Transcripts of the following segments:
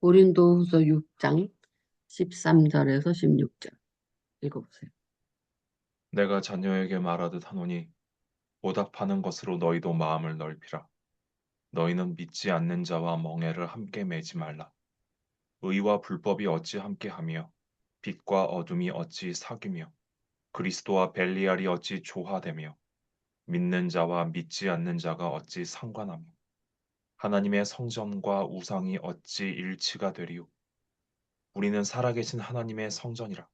고린도후서 6장 13절에서 16절 읽어보세요. 내가 자녀에게 말하듯 하노니 보답하는 것으로 너희도 마음을 넓히라. 너희는 믿지 않는 자와 멍에를 함께 매지 말라. 의와 불법이 어찌 함께하며 빛과 어둠이 어찌 사귀며 그리스도와 벨리알이 어찌 조화되며 믿는 자와 믿지 않는 자가 어찌 상관하며 하나님의 성전과 우상이 어찌 일치가 되리요. 우리는 살아계신 하나님의 성전이라.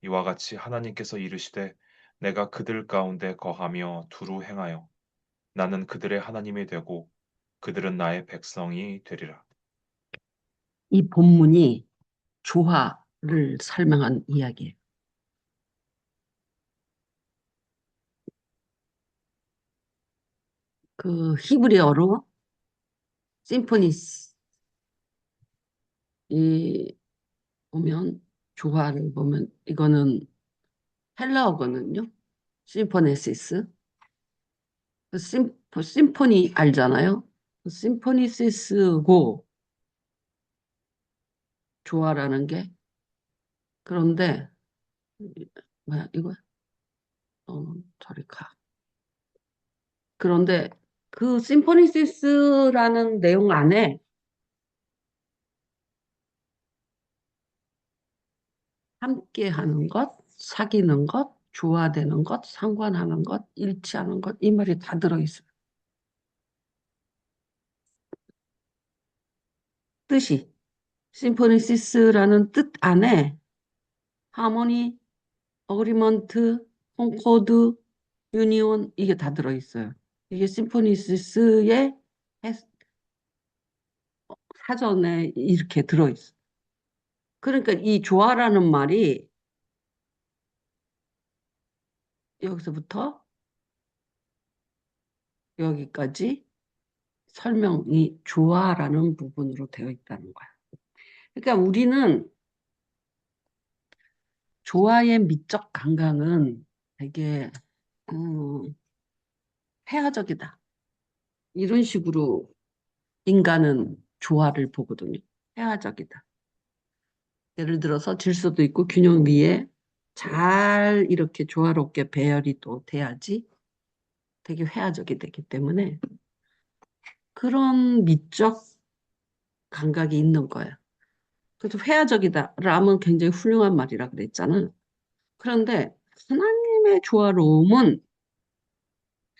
이와 같이 하나님께서 이르시되 내가 그들 가운데 거하며 두루 행하여 나는 그들의 하나님이 되고 그들은 나의 백성이 되리라. 이 본문이 조화를 설명한 이야기예요. 그 히브리어로 심포니스 이 보면 조화를 보면 이거는 헬라어거든요. 심포네시스. 심포니 알잖아요. 심포니시스고 조화라는 게 그런데 뭐야 이거 저리 가. 그런데 그 심포니시스라는 내용 안에 함께 하는 것, 사귀는 것, 조화되는 것, 상관하는 것, 일치하는 것, 이 말이 다 들어있어요. 뜻이. 심포니시스라는 뜻 안에 하모니, 어그리먼트, 콘코드, 유니온 이게 다 들어있어요. 이게 심포니시스의 사전에 이렇게 들어있어요. 그러니까 이 조화라는 말이 여기서부터 여기까지 설명이 조화라는 부분으로 되어 있다는 거야. 그러니까 우리는 조화의 미적 감각은 되게 폐하적이다. 이런 식으로 인간은 조화를 보거든요. 폐하적이다. 예를 들어서 질서도 있고 균형 위에 잘 이렇게 조화롭게 배열이 또 돼야지 되게 회화적이 되기 때문에 그런 미적 감각이 있는 거예요. 그래서 회화적이다. 라면 굉장히 훌륭한 말이라 그랬잖아. 그런데 하나님의 조화로움은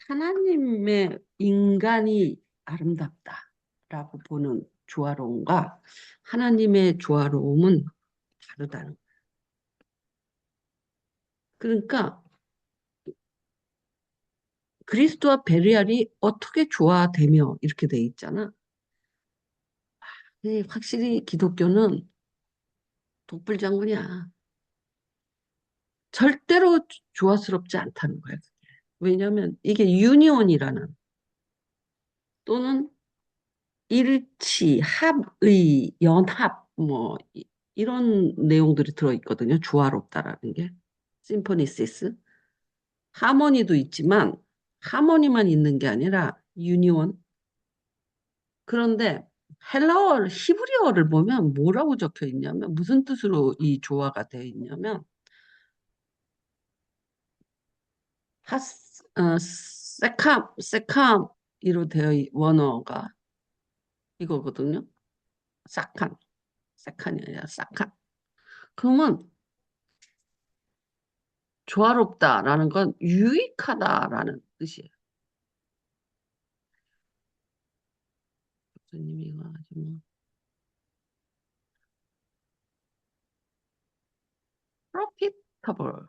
하나님의 인간이 아름답다라고 보는 조화로움과 하나님의 조화로움은 다르다는 거예요. 그러니까 그리스도와 베리알이 어떻게 조화되며 이렇게 돼 있잖아. 확실히 기독교는 독불장군이야. 절대로 조화스럽지 않다는 거예요. 왜냐하면 이게 유니온이라는 또는 일치, 합의, 연합 뭐 이런 내용들이 들어있거든요. 조화롭다라는 게. 심포니시스. 하모니도 있지만 하모니만 있는 게 아니라 유니온. 그런데 헬라어, 히브리어를 보면 뭐라고 적혀 있냐면 무슨 뜻으로 이 조화가 되어 있냐면 세캄이로 되어 원어가 이거거든요. 사칸, 세칸이 아니라 사칸. 그러면 조화롭다라는 건 유익하다라는 뜻이에요. 교수님이 이거 아주 뭐 profitable,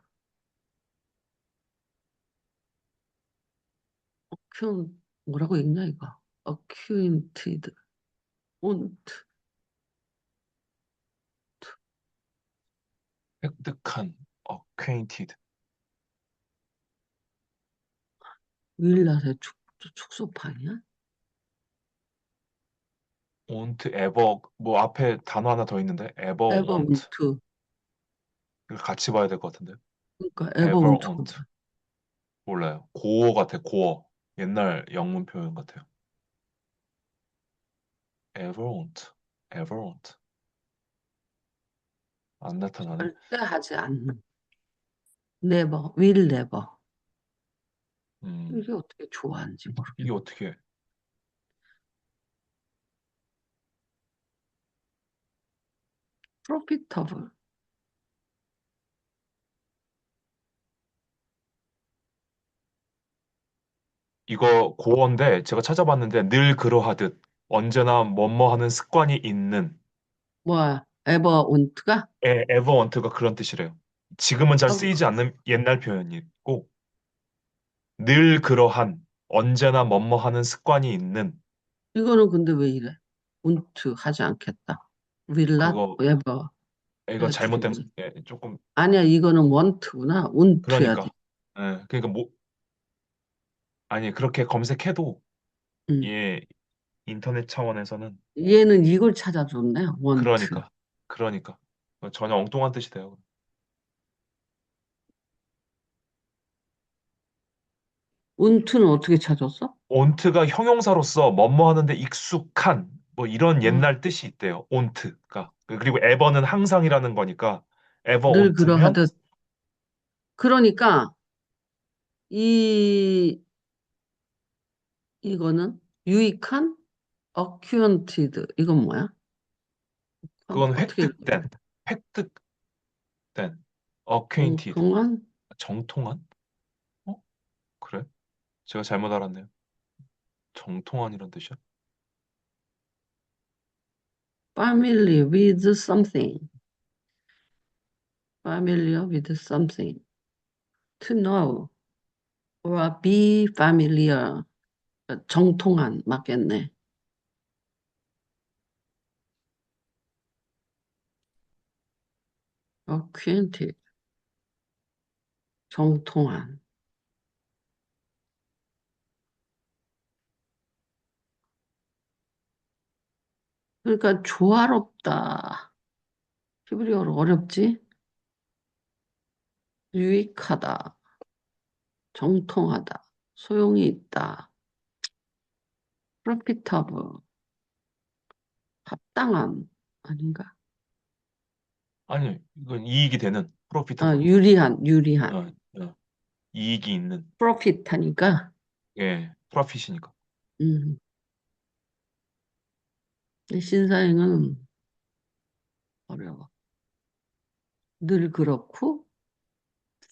뭐라고 읽냐 이거? acquainted, und, 획득한 acquainted 윌라의 축소판이야? won't ever 뭐 앞에 단어 하나 더 있는데 ever ever want won't to, 이거 같이 봐야 될 것 같은데 그러니까 ever ever want to. won't 몰라요. 고어 같아 고어 옛날 영문 표현 같아요. ever won't ever won't. 안 나타나네. 절대 하지 않는. never, will never. 음, 이게 어떻게 좋아하는지 이게 모르겠네. 어떻게 해? profitable. 이거 고어인데 제가 찾아봤는데 늘 그러하듯 언제나 뭐뭐 하는 습관이 있는 뭐야, ever want가? ever want가 그런 뜻이래요. 지금은 잘 아, 쓰이지 않는 옛날 표현이고 늘 그러한 언제나 뭐뭐 하는 습관이 있는 이거는 근데 왜 이래? want 하지 않겠다. will not 그거 ever 이거 해주겠지. 잘못된 조금 아니야, 이거는 want구나. want야 돼. 그러니까 그러니까 뭐 아니 그렇게 검색해도 음. 예 인터넷 차원에서는 얘는 이걸 찾아줬네. want. 그러니까 그러니까 전혀 엉뚱한 뜻이 돼요. want는 어떻게 찾았어? 온트가 형용사로서 뭐뭐 하는데 익숙한 뭐 이런 어, 옛날 뜻이 있대요. 온트가. 그리고 에버는 항상이라는 거니까 에버 늘 온트면 그러하듯. 그러니까 이 이거는 유익한 acquainted 이건 뭐야? 그건 어떻게 읽어? 획득된 acquainted 정통한 정통한? 어? 그래? 제가 잘못 알았네요. 정통한이란 뜻이야? familiar with something. familiar with something. to know or be familiar. 정통한 맞겠네. acquainted 정통한. 그러니까 조화롭다. 히브리어로 어렵지? 유익하다. 정통하다. 소용이 있다. profitable. 합당한. 아닌가? 아니, 이건 이익이 되는 아, 프로피터블. 유리한. 어, 어, 이익이 있는 profit 하니까, 예, 프로핏이니까. 음, 이 신사임은 어려워. 늘 그렇고,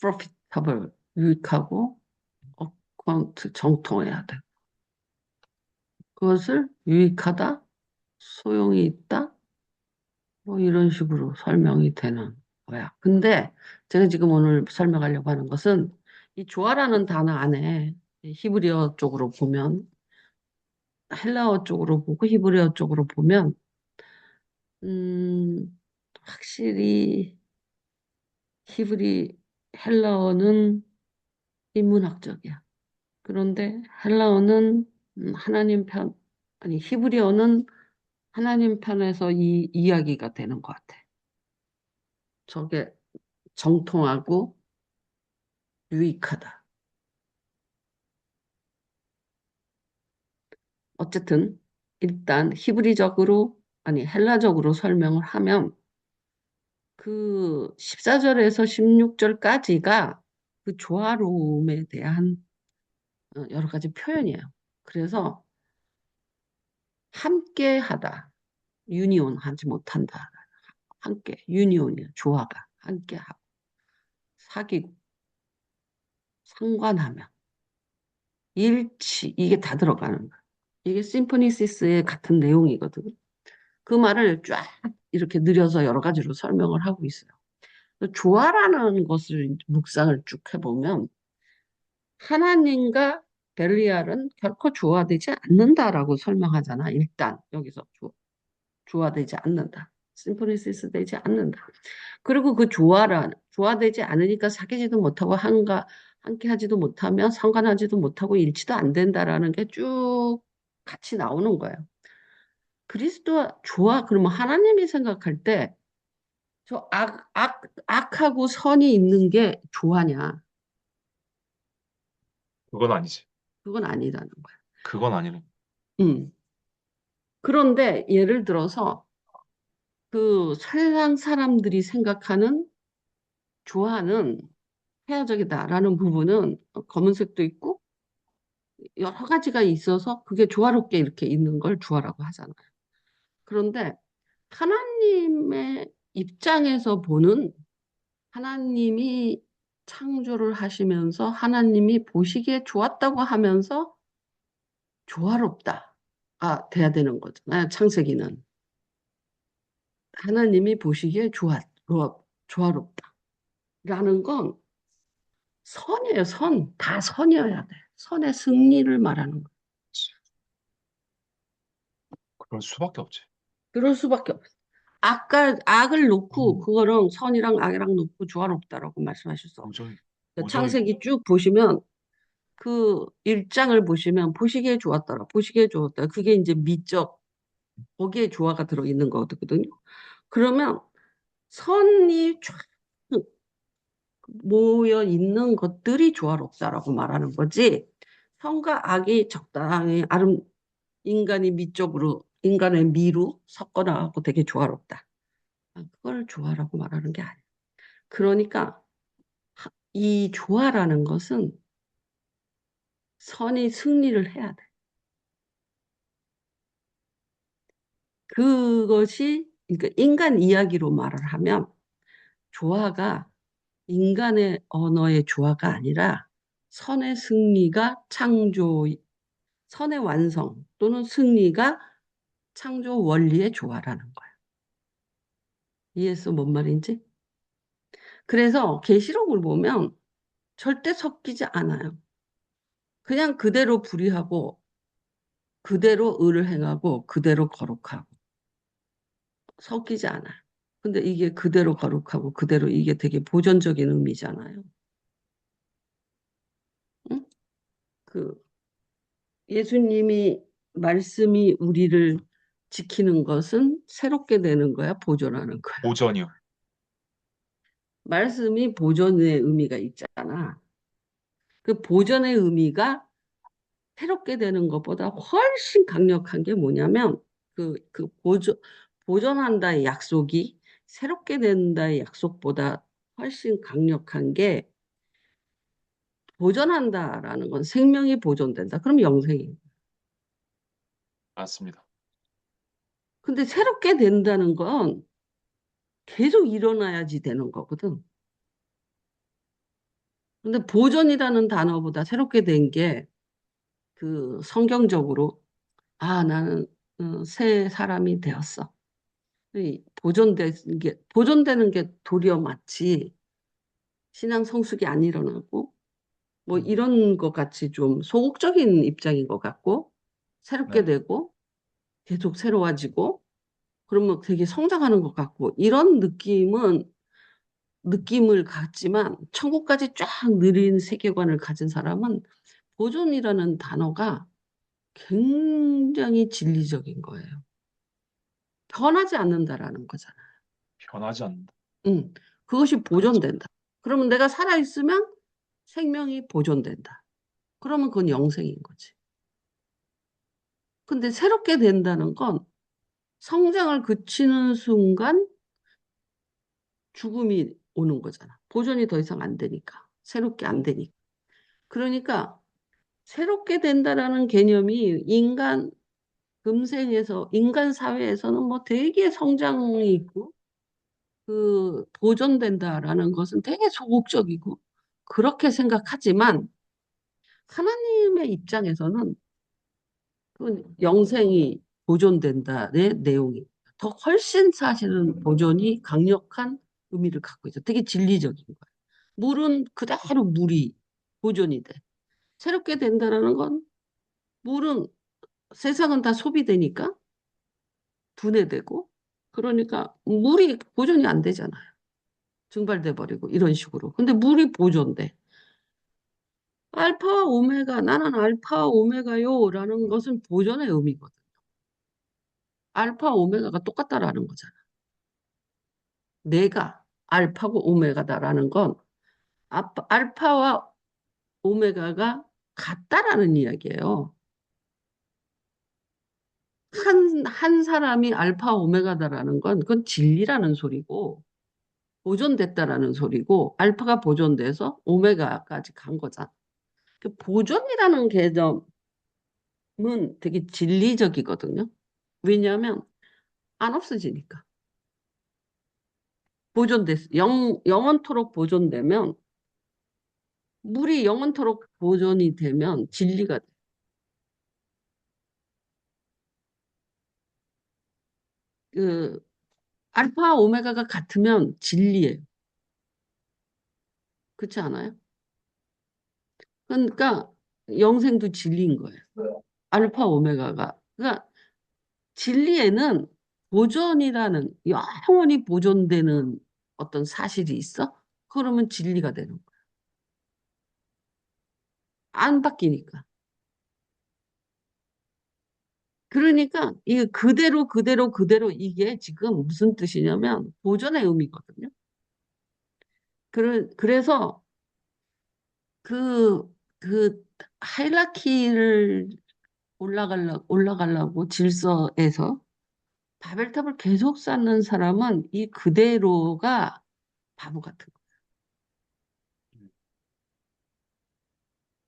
profitable, 유익하고, 어카운트 정통해야 돼. 그것을 유익하다, 소용이 있다, 뭐 이런 식으로 설명이 되는 거야. 근데 제가 지금 오늘 설명하려고 하는 것은 이 조화라는 단어 안에 이 히브리어 쪽으로 보면, 헬라어 쪽으로 보고 히브리어 쪽으로 보면, 확실히 히브리 헬라어는 인문학적이야. 그런데 헬라어는 하나님 편, 아니 히브리어는 하나님 편에서 이 이야기가 되는 것 같아. 저게 정통하고 유익하다. 어쨌든 일단 히브리적으로 아니 헬라적으로 설명을 하면 그 14절에서 16절까지가 그 조화로움에 대한 여러 가지 표현이에요. 그래서 함께 하다, 유니온 하지 못한다. 함께, 유니온이야, 조화가. 함께 하고, 사귀고, 상관하며, 일치, 이게 다 들어가는 거야. 이게 심포니시스의 같은 내용이거든. 그 말을 쫙 이렇게 느려서 여러 가지로 설명을 하고 있어요. 조화라는 것을 묵상을 쭉 해보면 하나님과 벨리알은 결코 조화되지 않는다라고 설명하잖아. 일단 여기서 조화되지 않는다. 심포니시스 되지 않는다. 그리고 그 조화되지 않으니까 사귀지도 못하고 함께 하지도 못하며 상관하지도 못하고 일치도 안 된다라는 게 쭉 같이 나오는 거예요. 그리스도와 그러면 하나님이 생각할 때 저 악하고 선이 있는 게 조화냐? 그건 아니지. 그건 아니라는 거야. 그건 아니네. 음. 그런데 예를 들어서 그 세상 사람들이 생각하는 조화는 해야적이다라는 부분은 검은색도 있고 여러 가지가 있어서 그게 조화롭게 이렇게 있는 걸 조화라고 하잖아요. 그런데 하나님의 입장에서 보는 하나님이 창조를 하시면서 하나님이 보시기에 좋았다고 하면서 조화롭다. 돼야 되는 거잖아요. 창세기는. 하나님이 보시기에 조화롭다. 라는 건 선이에요, 선. 다 선이어야 돼. 선의 승리를 말하는 거. 그럴 수밖에 없지. 그럴 수밖에 없어. 악을 놓고, 음, 그거랑 선이랑 악이랑 놓고 조화롭다라고 말씀하실 수 없어. 도저히, 그 도저히, 창세기 쭉 보시면, 그 일장을 보시면, 보시기에 좋았더라. 보시기에 좋았다. 그게 이제 미적, 거기에 조화가 들어있는 거거든요. 그러면 선이 쫙 모여 있는 것들이 조화롭다라고 말하는 거지. 선과 악이 적당히 인간이 미적으로, 인간의 미로 섞어나가고 되게 조화롭다. 그걸 조화라고 말하는 게 아니야. 그러니까 이 조화라는 것은 선이 승리를 해야 돼. 그것이 그러니까 인간 이야기로 말을 하면 조화가 인간의 언어의 조화가 아니라 선의 승리가 선의 완성 또는 승리가 창조 원리의 조화라는 거야. 이해했어? 뭔 말인지? 그래서 계시록을 보면 절대 섞이지 않아요. 그냥 그대로 불의하고 그대로 의를 행하고 그대로 거룩하고 섞이지 않아요. 근데 이게 그대로 거룩하고 그대로 이게 되게 보존적인 의미잖아요. 응? 그 예수님이 말씀이 우리를 지키는 것은 새롭게 되는 거야, 보존하는 거야. 오전이요. 말씀이 보존의 의미가 있잖아. 그 보존의 의미가 새롭게 되는 것보다 훨씬 강력한 게 뭐냐면 그 보존한다의 약속이 새롭게 된다의 약속보다 훨씬 강력한 게 보존한다라는 건 생명이 보존된다. 그럼 영생이. 맞습니다. 근데 새롭게 된다는 건 계속 일어나야지 되는 거거든. 근데 보존이라는 단어보다 새롭게 된 게 그 성경적으로 나는 새 사람이 되었어. 보존되는 게 도리어 마치 신앙 성숙이 안 일어나고 뭐 음, 이런 것 같이 좀 소극적인 입장인 것 같고 새롭게 네. 되고 계속 새로워지고 그러면 되게 성장하는 것 같고 이런 느낌을 갖지만 천국까지 쫙 느린 세계관을 가진 사람은 보존이라는 단어가 굉장히 진리적인 거예요. 변하지 않는다라는 거잖아. 변하지 않는다. 응. 그것이 그렇죠. 보존된다. 그러면 내가 살아있으면 생명이 보존된다. 그러면 그건 영생인 거지. 근데 새롭게 된다는 건 성장을 그치는 순간 죽음이 오는 거잖아. 보존이 더 이상 안 되니까. 새롭게 안 되니까. 그러니까 새롭게 된다라는 개념이 인간 사회에서는 뭐 되게 성장이 있고 그 보존된다라는 것은 되게 소극적이고 그렇게 생각하지만 하나님의 입장에서는 그 영생이 보존된다의 내용이 더 훨씬 사실은 보존이 강력한 의미를 갖고 있어. 되게 진리적인 거야. 물은 그대로 물이 보존이 돼. 새롭게 된다라는 건 물은 세상은 다 소비되니까 분해되고 그러니까 물이 보존이 안 되잖아요. 증발돼 버리고 이런 식으로. 근데 물이 보존돼. 알파와 오메가, 나는 알파 오메가요라는 것은 보존의 의미거든. 알파 오메가가 똑같다라는 거잖아. 내가 알파고 오메가다라는 건 알파와 오메가가 같다라는 이야기예요. 한 사람이 알파 오메가다라는 건 그건 진리라는 소리고 보존됐다라는 소리고 알파가 보존돼서 오메가까지 간 거잖아. 그 보존이라는 개념은 되게 진리적이거든요. 왜냐하면 안 없어지니까. 영원토록 보존되면 물이 영원토록 보존이 되면 진리가 돼. 그 알파 오메가가 같으면 진리예요. 그렇지 않아요? 그러니까 영생도 진리인 거예요. 알파 오메가가. 그러니까 진리에는 보존이라는 영원히 보존되는 어떤 사실이 있어? 그러면 진리가 되는 거야. 안 바뀌니까. 그러니까 이 그대로 그대로 그대로 이게 지금 무슨 뜻이냐면 보존의 의미거든요. 그래서 그, 그 하이라키를 올라가려고 질서에서 바벨탑을 계속 쌓는 사람은 이 그대로가 바보 같은 거.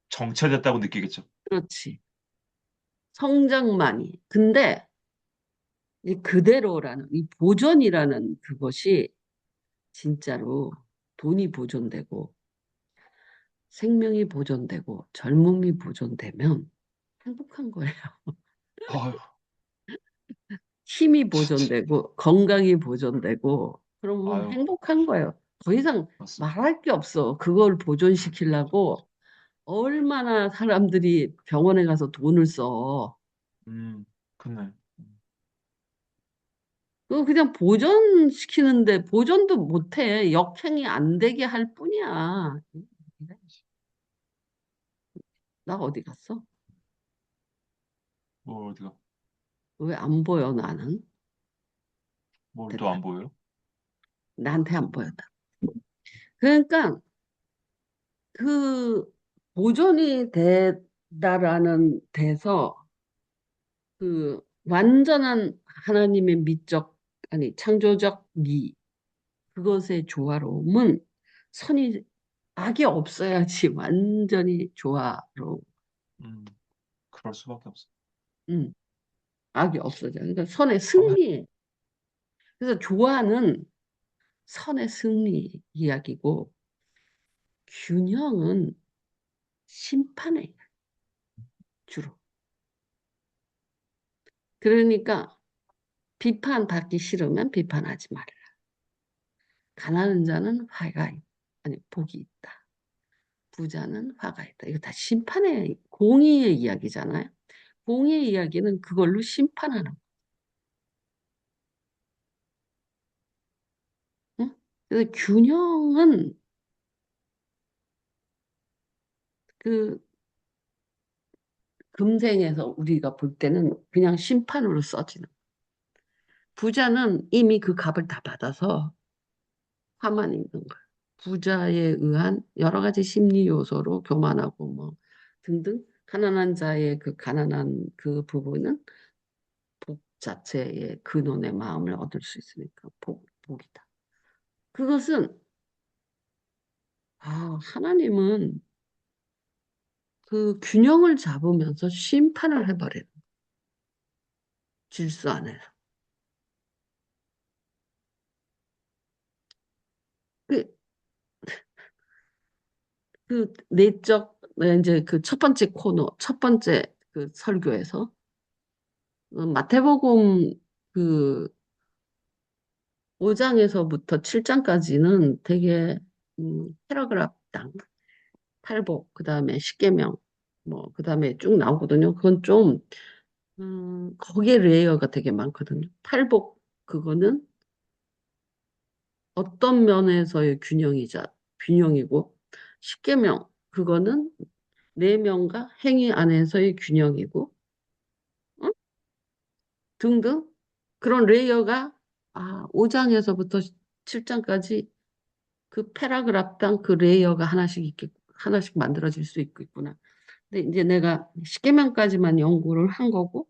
정체됐다고 느끼겠죠. 그렇지. 성장만이. 근데 이 그대로라는, 이 보존이라는 그것이 진짜로 돈이 보존되고 생명이 보존되고 젊음이 보존되면 행복한 거예요. 아유, 힘이 진짜. 보존되고 건강이 보존되고 그러면 아유, 행복한 거예요. 더 이상 맞습니다. 말할 게 없어. 그걸 보존시키려고 얼마나 사람들이 병원에 가서 돈을 써. 음, 그네. 그거 그냥 보존시키는데 보존도 못해. 역행이 안 되게 할 뿐이야. 나 어디 갔어? 뭐 어디가, 왜 안 보여, 나는? 뭘 또 됐다. 안 보여요? 나한테 안 보였다. 그러니까 그 보존이 되다라는 데서 그 완전한 하나님의 미적, 아니, 창조적 미, 그것의 조화로움은 선이, 악이 없어야지 완전히 조화로움. 음, 그럴 수밖에 없어. 음, 악이 없어져. 그러니까 선의 아, 승리. 그래서 조화는 선의 승리 이야기고, 균형은 심판의 주로. 그러니까 비판받기 싫으면 비판하지 말라. 가난한 자는 아니, 복이 있다. 부자는 화가 있다. 이거 다 심판의, 공의의 이야기잖아요. 공의의 이야기는 그걸로 심판하는 거. 응? 그래서 균형은 그 금생에서 우리가 볼 때는 그냥 심판으로 써지는. 부자는 이미 그 값을 다 받아서 화만 있는 거야. 부자에 의한 여러 가지 심리 요소로 교만하고 뭐 등등 가난한 자의 그 가난한 그 부분은 복 자체의 근원의 마음을 얻을 수 있으니까 복이다. 그것은 하나님은 그 균형을 잡으면서 심판을 해버려요. 질서 안에서. 그, 그 내적, 이제 그 첫 번째 코너, 첫 번째 그 설교에서 마태복음 그 5장에서부터 7장까지는 되게 패러그래프당 팔복, 그다음에 십계명, 뭐 그다음에 쭉 나오거든요. 그건 좀 거기에 레이어가 되게 많거든요. 팔복 그거는 어떤 면에서의 균형이고 십계명 그거는 내면과 행위 안에서의 균형이고 응? 등등 그런 레이어가 5장에서부터 7장까지 그 패러그래프당 그 레이어가 하나씩 만들어질 수 있겠구나. 근데 이제 내가 십계명까지만 연구를 한 거고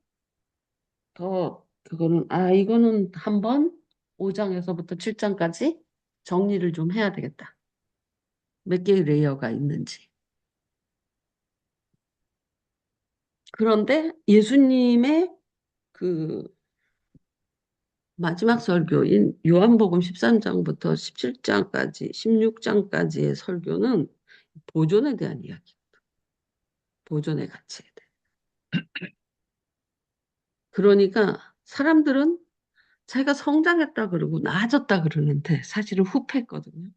그거는, 이거는 한번 5장에서부터 7장까지 정리를 좀 해야 되겠다. 몇 개의 레이어가 있는지. 그런데 예수님의 그 마지막 설교인 요한복음 13장부터 17장까지, 16장까지의 설교는 보존에 대한 이야기, 보존의 가치에 대해. 그러니까 사람들은 자기가 성장했다 그러고 나아졌다 그러는데 사실은 후패했거든요.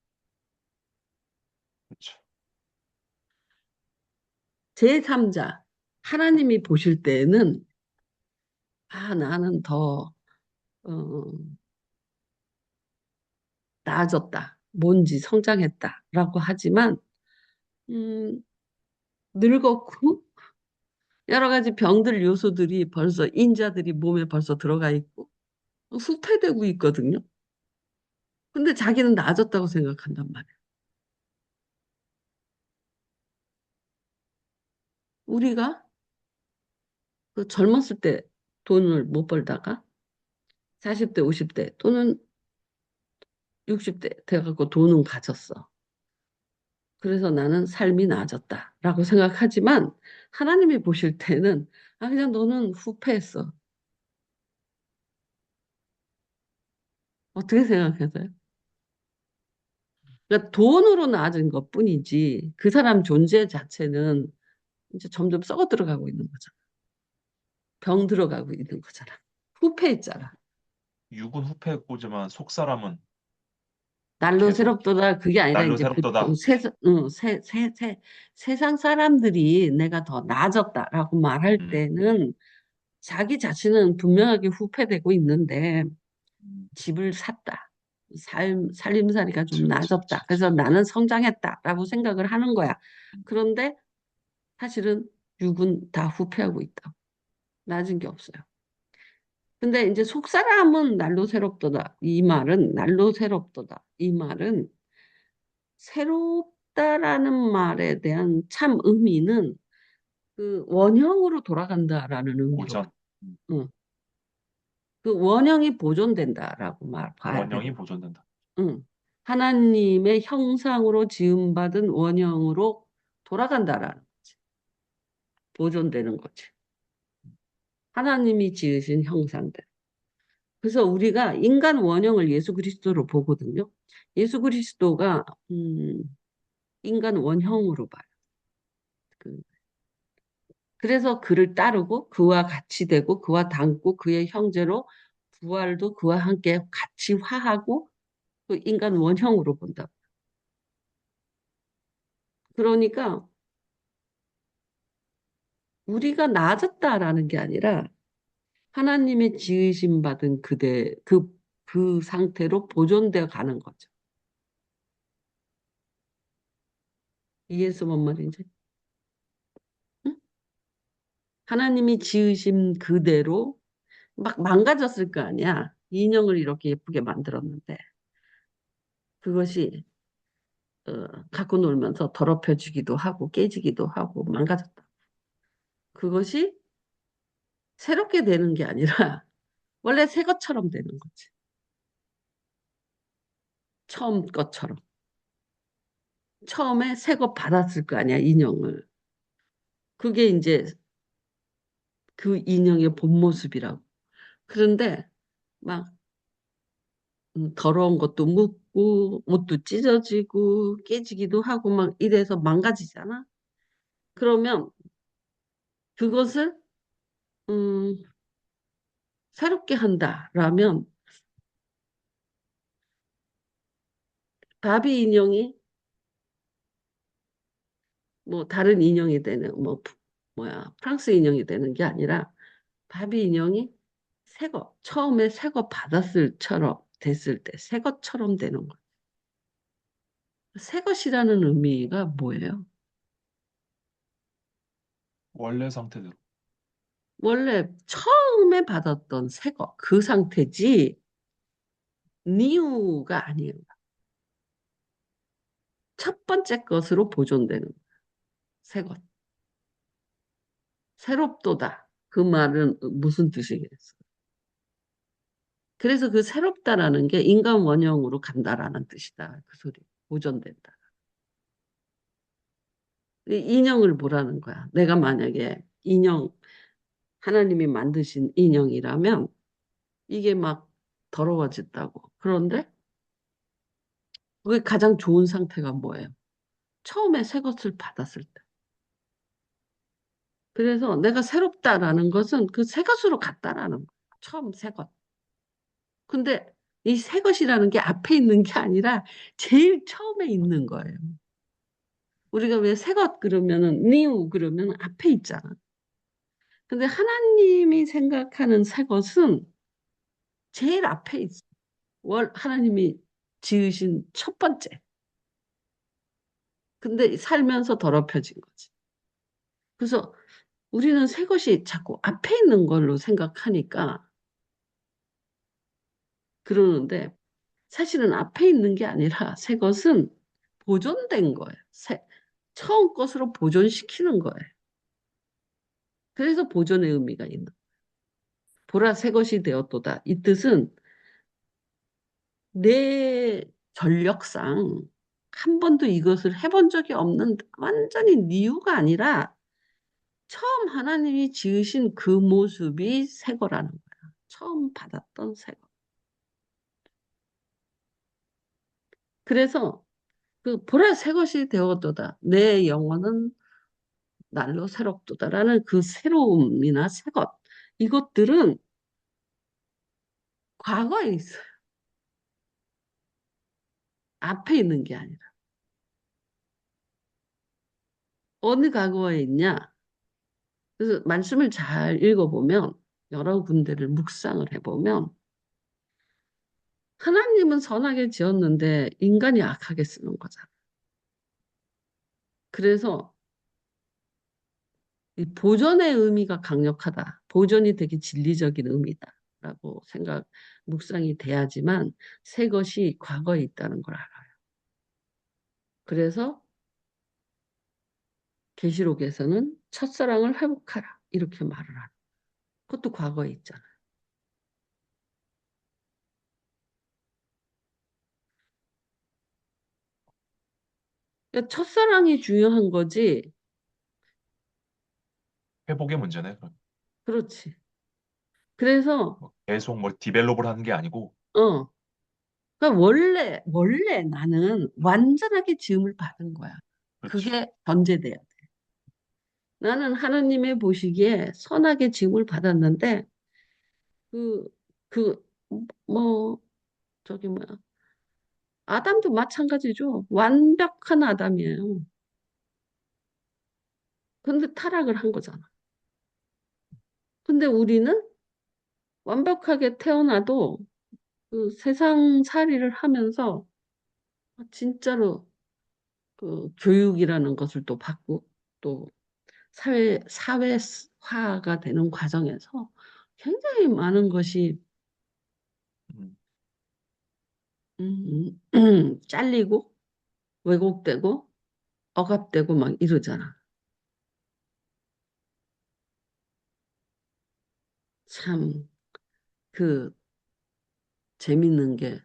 그렇죠. 제3자, 하나님이 보실 때에는 나는 더 어, 나아졌다, 뭔지 성장했다라고 하지만 음, 늙었고 여러 가지 병들 요소들이 벌써 인자들이 몸에 벌써 들어가 있고 후퇴되고 있거든요. 근데 자기는 나아졌다고 생각한단 말이에요. 우리가 그 젊었을 때 돈을 못 벌다가 40대, 50대 또는 60대 돼갖고 돈은 가졌어. 그래서 나는 삶이 나아졌다라고 생각하지만 하나님이 보실 때는 그냥 너는 후패했어. 어떻게 생각하세요? 그러니까 돈으로 나아진 것뿐이지 그 사람 존재 자체는 이제 점점 썩어 들어가고 있는 거잖아. 병 들어가고 있는 거잖아. 후패했잖아. 육은 후패했고지만 속사람은 날로 계속 새롭도다 그게 아니라 날로 이제 보통 새롭도다. 세상 사람들이 내가 더 나아졌다라고 말할 음, 때는 자기 자신은 분명하게 후패되고 있는데 음, 집을 샀다. 살림살이가 좀 나아졌다. 그치. 그래서 나는 성장했다라고 생각을 하는 거야. 그런데 사실은 육은 다 후패하고 있다. 나아진 게 없어요. 근데 이제 속사람은 날로 새롭도다. 이 말은 날로 새롭도다. 이 말은 새롭다라는 말에 대한 참 의미는 그 원형으로 돌아간다라는 의미로 봐. 고전. 음, 응. 그 원형이 보존된다라고 봐야 원형이 되거든. 보존된다. 응. 하나님의 형상으로 지음받은 원형으로 돌아간다라는 거지. 보존되는 거지. 하나님이 지으신 형상들. 그래서 우리가 인간 원형을 예수 그리스도로 보거든요. 예수 그리스도가 인간 원형으로 봐요. 그 그래서 그를 따르고 그와 같이 되고 그와 닮고 그의 형제로 부활도 그와 함께 같이 화하고 그 인간 원형으로 본다. 그러니까 우리가 나아졌다라는 게 아니라 하나님의 지으심 받은 그 상태로 보존되어 가는 거죠. 이해해서 뭔 말인지? 응? 하나님이 지으신 그대로 막 망가졌을 거 아니야. 인형을 이렇게 예쁘게 만들었는데 그것이 갖고 놀면서 더럽혀지기도 하고 깨지기도 하고 망가졌다. 그것이 새롭게 되는 게 아니라 원래 새 것처럼 되는 거지. 처음 것처럼. 처음에 새 거 받았을 거 아니야, 인형을. 그게 이제 그 인형의 본 모습이라고. 그런데 막 더러운 것도 묻고 옷도 찢어지고 깨지기도 하고 막 이래서 망가지잖아. 그러면 그것을 음, 새롭게 한다라면 바비 인형이 뭐 다른 인형이 되는 뭐야 프랑스 인형이 되는 게 아니라 바비 인형이 새거 처음에 새거 받았을처럼 됐을 때 새것처럼 되는 거예요. 새것이라는 의미가 뭐예요? 원래 상태대로. 원래 처음에 받았던 새거 그 상태지 뉴가 아니에요. 첫 번째 것으로 보존되는 새것 새롭도다. 그 말은 무슨 뜻이겠어? 그래서 그 새롭다라는 게 인간 원형으로 간다라는 뜻이다. 그 소리. 보존된다. 이 인형을 보라는 거야. 내가 만약에 인형, 하나님이 만드신 인형이라면 이게 막 더러워졌다고. 그런데 그게 가장 좋은 상태가 뭐예요? 처음에 새 것을 받았을 때. 그래서 내가 새롭다라는 것은 그 새 것으로 갔다라는 거야. 처음 새 것. 근데 이 새 것이라는 게 앞에 있는 게 아니라 제일 처음에 있는 거예요. 우리가 왜 새 것 그러면은 new 그러면 앞에 있잖아. 근데 하나님이 생각하는 새 것은 제일 앞에 있어. 하나님이 지으신 첫 번째. 근데 살면서 더럽혀진 거지. 그래서 우리는 새 것이 자꾸 앞에 있는 걸로 생각하니까 그러는데 사실은 앞에 있는 게 아니라 새 것은 보존된 거예요. 처음 것으로 보존시키는 거예요. 그래서 보존의 의미가 있는 거예요. 보라 새 것이 되었도다. 이 뜻은 내 전력상 한 번도 이것을 해본 적이 없는 완전히 니우가 아니라 처음 하나님이 지으신 그 모습이 새 거라는 거야. 처음 받았던 새 거. 그래서 그 보라 새 것이 되었도다. 내 영혼은 날로 새롭도다라는 그 새로움이나 새 것. 이것들은 과거에 있어요. 앞에 있는 게 아니라. 어느 과거에 있냐? 그래서 말씀을 잘 읽어보면 여러 군데를 묵상을 해보면 하나님은 선하게 지었는데 인간이 악하게 쓰는 거잖아. 그래서 이 보존의 의미가 강력하다. 보존이 되게 진리적인 의미다라고 묵상이 돼야지만 새 것이 과거에 있다는 걸 알아요. 그래서 계시록에서는 첫사랑을 회복하라 이렇게 말을 하는. 그것도 과거에 있잖아. 그러니까 첫사랑이 중요한 거지. 회복의 문제네. 그럼. 그렇지. 그래서 뭐 계속 뭘 디벨롭을 하는 게 아니고, 어, 그러니까 원래 나는 완전하게 지음을 받은 거야. 그렇지. 그게 전제돼야 돼. 나는 하나님의 보시기에 선하게 지음을 받았는데 그 그 뭐 저기 뭐야 아담도 마찬가지죠. 완벽한 아담이에요. 근데 타락을 한 거잖아. 근데 우리는 완벽하게 태어나도 그 세상 살이를 하면서 진짜로 그 교육이라는 것을 또 받고 또 사회화가 되는 과정에서 굉장히 많은 것이 음, 잘리고 왜곡되고 억압되고 막 이러잖아. 참 그 재밌는 게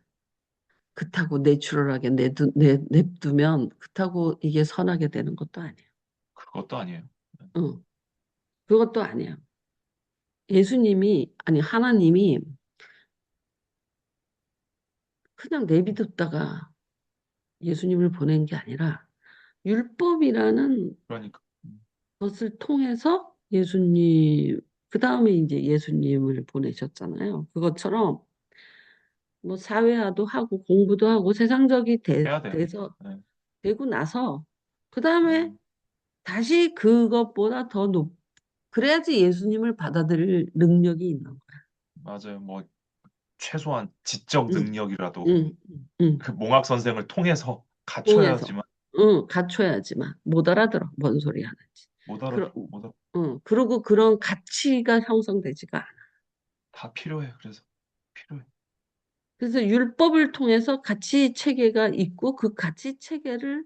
그렇다고 내추럴하게 냅두면 그렇다고 이게 선하게 되는 것도 아니에요. 그것도 아니에요. 응, 그것도 아니에요. 아니 하나님이 그냥 내비뒀다가 예수님을 보낸 게 아니라 율법이라는 그러니까. 것을 통해서 그 다음에 이제 예수님을 보내셨잖아요. 그것처럼 뭐 사회화도 하고 공부도 하고 세상적이 해야 돼요. 돼서 네. 되고 나서 그 다음에 음, 다시 그것보다 그래야지 예수님을 받아들일 능력이 있는 거야. 맞아요. 뭐 최소한 지적 응, 능력이라도 응, 응. 그 몽학 선생을 통해서 통해서. 갖춰야지만. 응, 갖춰야지만 못 알아들어. 뭔 소리 하는지. 못 알아들어. 그러, 못 알아. 응, 그리고 그런 가치가 형성되지가 않아. 다 필요해. 그래서 필요해. 그래서 율법을 통해서 가치 체계가 있고 그 가치 체계를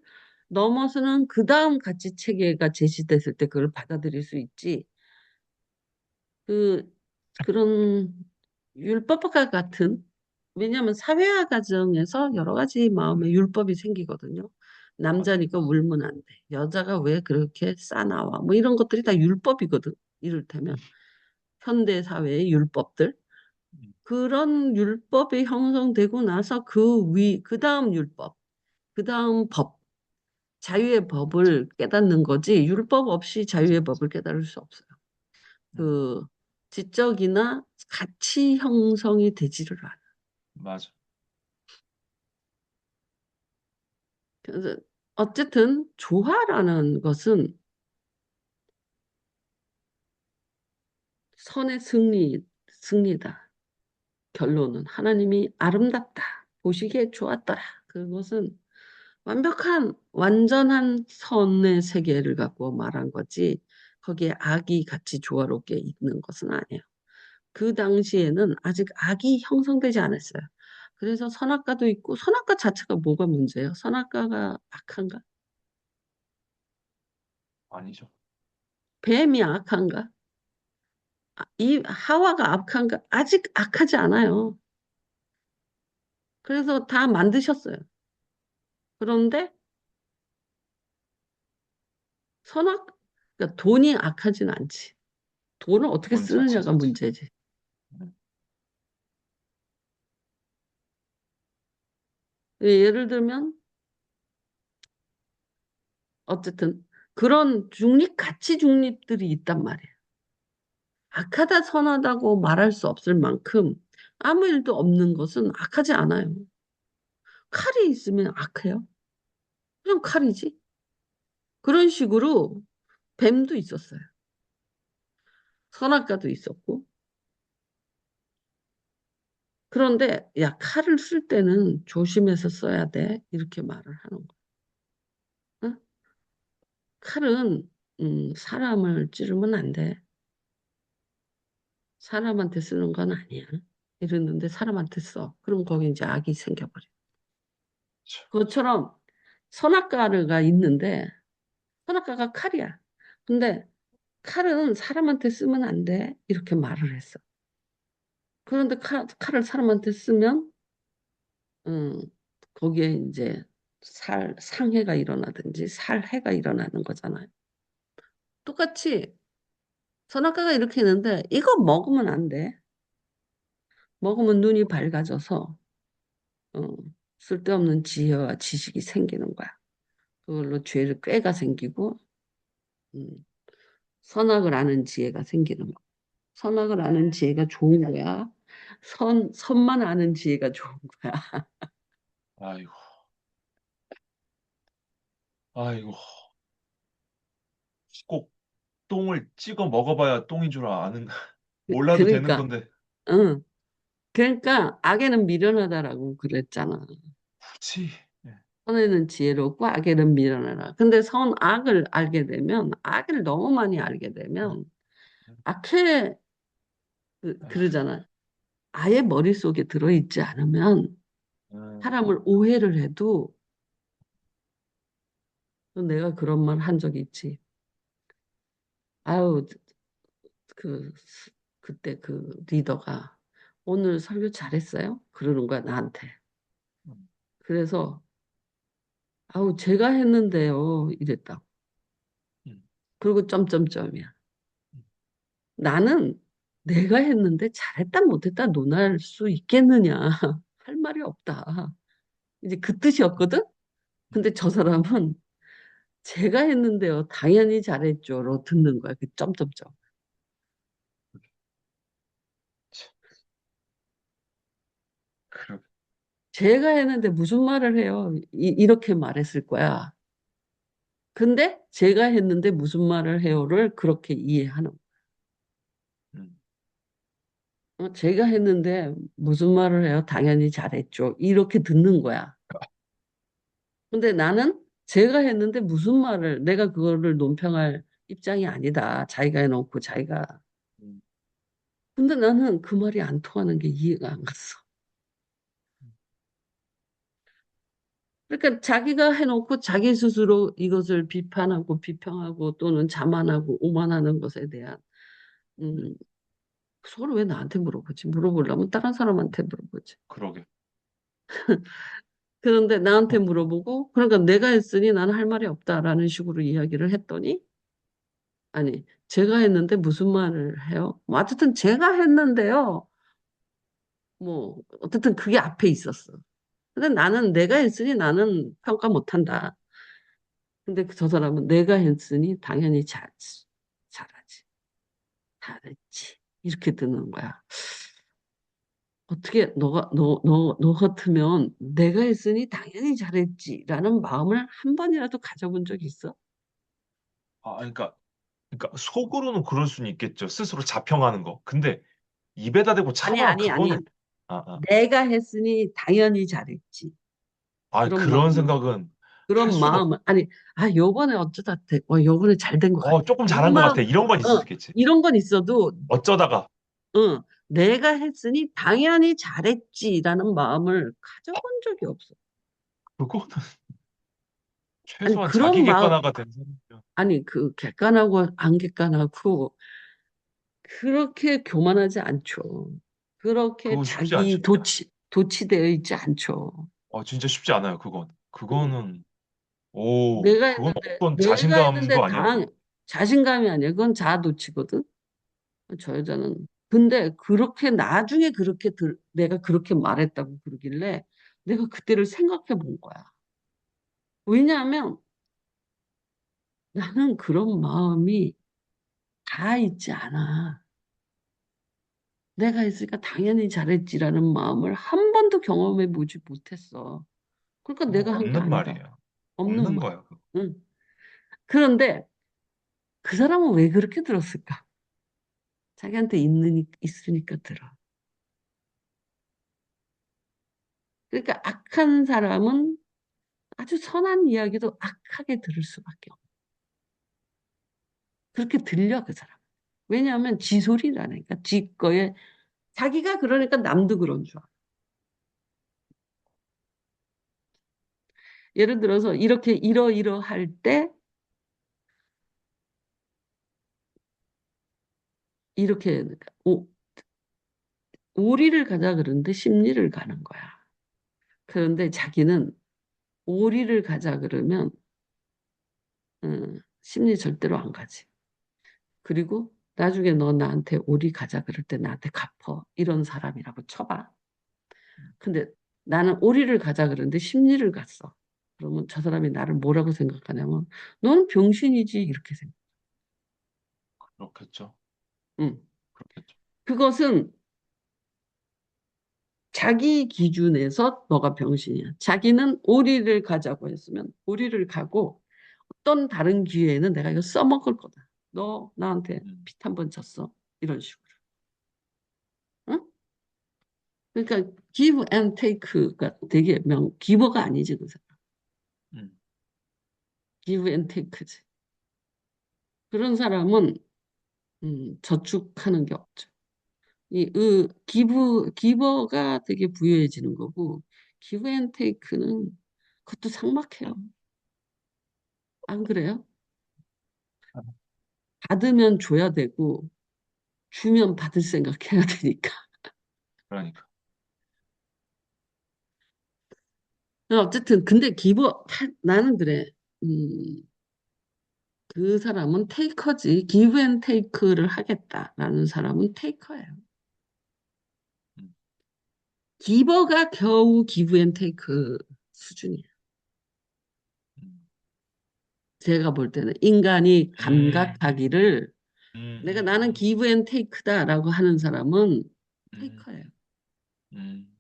넘어서는 그 다음 가치 체계가 제시됐을 때 그걸 받아들일 수 있지. 그, 그런 율법과 같은, 왜냐하면 사회화 과정에서 여러 가지 마음의 율법이 생기거든요. 맞아. 남자니까 울면 안 돼. 여자가 왜 그렇게 싸나와. 뭐 이런 것들이 다 율법이거든. 이를테면 현대 사회의 율법들. 음, 그런 율법이 형성되고 나서 그 다음 율법, 그 다음 법, 자유의 맞아. 법을 깨닫는 거지, 율법 없이 맞아. 자유의 법을 깨달을 수 없어요. 음, 그, 지적이나 가치 형성이 되지를 않아. 맞아. 그래서, 어쨌든, 조화라는 것은 선의 승리다. 결론은 하나님이 아름답다. 보시기에 좋았더라. 그것은 완벽한, 완전한 선의 세계를 갖고 말한 거지, 거기에 악이 같이 조화롭게 있는 것은 아니에요. 그 당시에는 아직 악이 형성되지 않았어요. 그래서 선악과도 있고, 선악과 자체가 뭐가 문제예요? 선악과가 악한가? 아니죠. 뱀이 악한가? 이 하와가 악한가? 아직 악하지 않아요. 그래서 다 만드셨어요. 그런데 선악, 그러니까 돈이 악하진 않지. 돈을 어떻게 돈 쓰느냐가 자체죠. 문제지. 음, 예를 들면, 어쨌든, 그런 가치 중립들이 있단 말이에요. 악하다, 선하다고 말할 수 없을 만큼 아무 일도 없는 것은 악하지 않아요. 칼이 있으면 악해요? 그냥 칼이지. 그런 식으로 뱀도 있었어요. 선악과도 있었고. 그런데, 야, 칼을 쓸 때는 조심해서 써야 돼. 이렇게 말을 하는 거야. 응? 칼은, 사람을 찌르면 안 돼. 사람한테 쓰는 건 아니야. 이랬는데 사람한테 써. 그럼 거기 이제 악이 생겨버려. 그쵸. 그것처럼 선악과가 있는데, 선악과가 칼이야. 근데 칼은 사람한테 쓰면 안 돼. 이렇게 말을 했어. 그런데 칼을 사람한테 쓰면, 음, 거기에 이제 상해가 일어나든지 살해가 일어나는 거잖아요. 똑같이 선악과가 이렇게 있는데, 이거 먹으면 안 돼. 먹으면 눈이 밝아져서, 어, 쓸데없는 지혜와 지식이 생기는 거야. 그걸로 죄를 꾀가 생기고, 음, 선악을 아는 지혜가 생기는 거. 선악을 아는 지혜가 좋은 거야. 선만 아는 지혜가 좋은 거야. 아이고, 아이고. 꼭 똥을 찍어 먹어봐야 똥인 줄 아는, 몰라도 되는 그러니까, 건데, 응. 그러니까 악에는 미련하다라고 그랬잖아. 굳이. 예. 선에는 지혜롭고 악에는 미련하다. 근데 악을 알게 되면, 악을 너무 많이 알게 되면, 악해, 그러잖아. 아예 머릿속에 들어있지 않으면, 음, 사람을 오해를 해도, 내가 그런 말 한 적이 있지. 아우, 그, 그때 그 리더가, 오늘 설교 잘했어요? 그러는 거야, 나한테. 음, 그래서, 아우, 제가 했는데요. 이랬다. 음, 그리고 점점점이야. 음, 나는 내가 했는데 잘했다 못했다 논할 수 있겠느냐. 할 말이 없다. 이제 그 뜻이었거든? 음. 근데 저 사람은 제가 했는데요. 당연히 잘했죠로 듣는 거야. 그 점점점. 참, 그러, 제가 했는데 무슨 말을 해요? 이렇게 말했을 거야. 근데 제가 했는데 무슨 말을 해요를 그렇게 이해하는 거야. 음, 제가 했는데 무슨 말을 해요? 당연히 잘했죠. 이렇게 듣는 거야. 근데 나는 제가 했는데 무슨 말을, 내가 그거를 논평할 입장이 아니다. 자기가 해놓고 자기가. 음, 근데 나는 그 말이 안 통하는 게 이해가 안 갔어. 그러니까 자기가 해놓고 자기 스스로 이것을 비판하고 비평하고 또는 자만하고 오만하는 것에 대한, 음, 서로 왜 나한테 물어보지? 물어보려면 다른 사람한테 물어보지. 그러게. 그런데 나한테 어, 물어보고, 그러니까 내가 했으니 나는 할 말이 없다라는 식으로 이야기를 했더니, 아니, 제가 했는데 무슨 말을 해요? 뭐, 어쨌든 제가 했는데요. 뭐, 어쨌든 그게 앞에 있었어. 근데 나는 내가 했으니 나는 평가 못한다. 근데 저 사람은 내가 했으니 당연히 잘하지. 잘했지. 이렇게 듣는 거야. 어떻게 너 같으면 내가 했으니 당연히 잘했지라는 마음을 한 번이라도 가져본 적 있어? 그러니까 속으로는 그럴 수는 있겠죠. 스스로 자평하는 거. 근데 입에다 대고 아니, 참아, 아니, 아니. 그거는, 아, 아, 내가 했으니 당연히 잘했지. 그런 그런 마음을, 생각은 할 그런 수가, 마음을, 아니, 요번에 어쩌다, 요번에 잘 된 것 같아. 조금 이런 잘한 것 같아. 마음, 이런 건 있을 수 있겠지. 이런 건 있어도, 어쩌다가, 내가 했으니 당연히 잘했지라는 마음을 가져본 적이 없어. 그거는 아니, 최소한 자기 그런 마음, 객관화가 된 사람이면 아니, 그 객관하고 안 객관하고, 그렇게 교만하지 않죠. 그렇게 그거 쉽지 자기 않죠. 도취되어 있지 않죠. 진짜 쉽지 않아요, 그건. 응. 그거는, 그건 어떤 내가 했는데 자신감도 아니야. 자신감이 아니야. 그건 자아 도취거든. 저 여자는. 근데 그렇게 나중에 내가 그렇게 말했다고 그러길래 내가 그때를 생각해 본 거야. 왜냐하면 나는 그런 마음이 다 있지 않아. 내가 했으니까 당연히 잘했지라는 마음을 한 번도 경험해 보지 못했어. 그러니까 내가 한 게 없는 아니다. 말이에요. 없는 없는 말. 거야. 그거. 응. 그런데 그 사람은 왜 그렇게 들었을까? 자기한테 있으니까 들어. 그러니까 악한 사람은 아주 선한 이야기도 악하게 들을 수밖에 없어. 그렇게 들려, 그 사람. 왜냐하면 지 소리라니까. 지 거에, 자기가 그러니까 남도 그런 줄 알아. 예를 들어서 이렇게 이러이러할 때, 이렇게, 오리를 가자 그러는데 심리를 가는 거야. 그런데 자기는 오리를 가자 그러면 심리 절대로 안 가지. 그리고 나중에 너 나한테 오리 가자 그럴 때 나한테 갚어. 이런 사람이라고 쳐봐. 근데 나는 오리를 가자 그러는데 심리를 갔어. 그러면 저 사람이 나를 뭐라고 생각하냐면 너는 병신이지 이렇게 생각. 그렇겠죠. 응. 그렇겠죠. 그것은 자기 기준에서 너가 병신이야. 자기는 오리를 가자고 했으면 오리를 가고 어떤 다른 기회에는 내가 이거 써먹을 거다. 너 나한테 음, 빚 한 번 졌어. 이런 식으로. 응? 그러니까 give and take가 되게 기버가 아니지 그 사람. 음, give and take지. 그런 사람은 저축하는 게 없죠. 기버가 되게 부유해지는 거고 give and take는 그것도 삭막해요. 안 그래요? 받으면 줘야 되고 주면 받을 생각해야 되니까. 그러니까. 어쨌든 근데 나는 그래. 음, 그 사람은 테이커지. give and take를 하겠다라는 사람은 테이커예요. 음, 기버가 겨우 give and take 수준이에요. 음, 제가 볼 때는 인간이 음, 감각하기를 나는 음, give and take다라고 하는 사람은 음, 테이커예요. 음.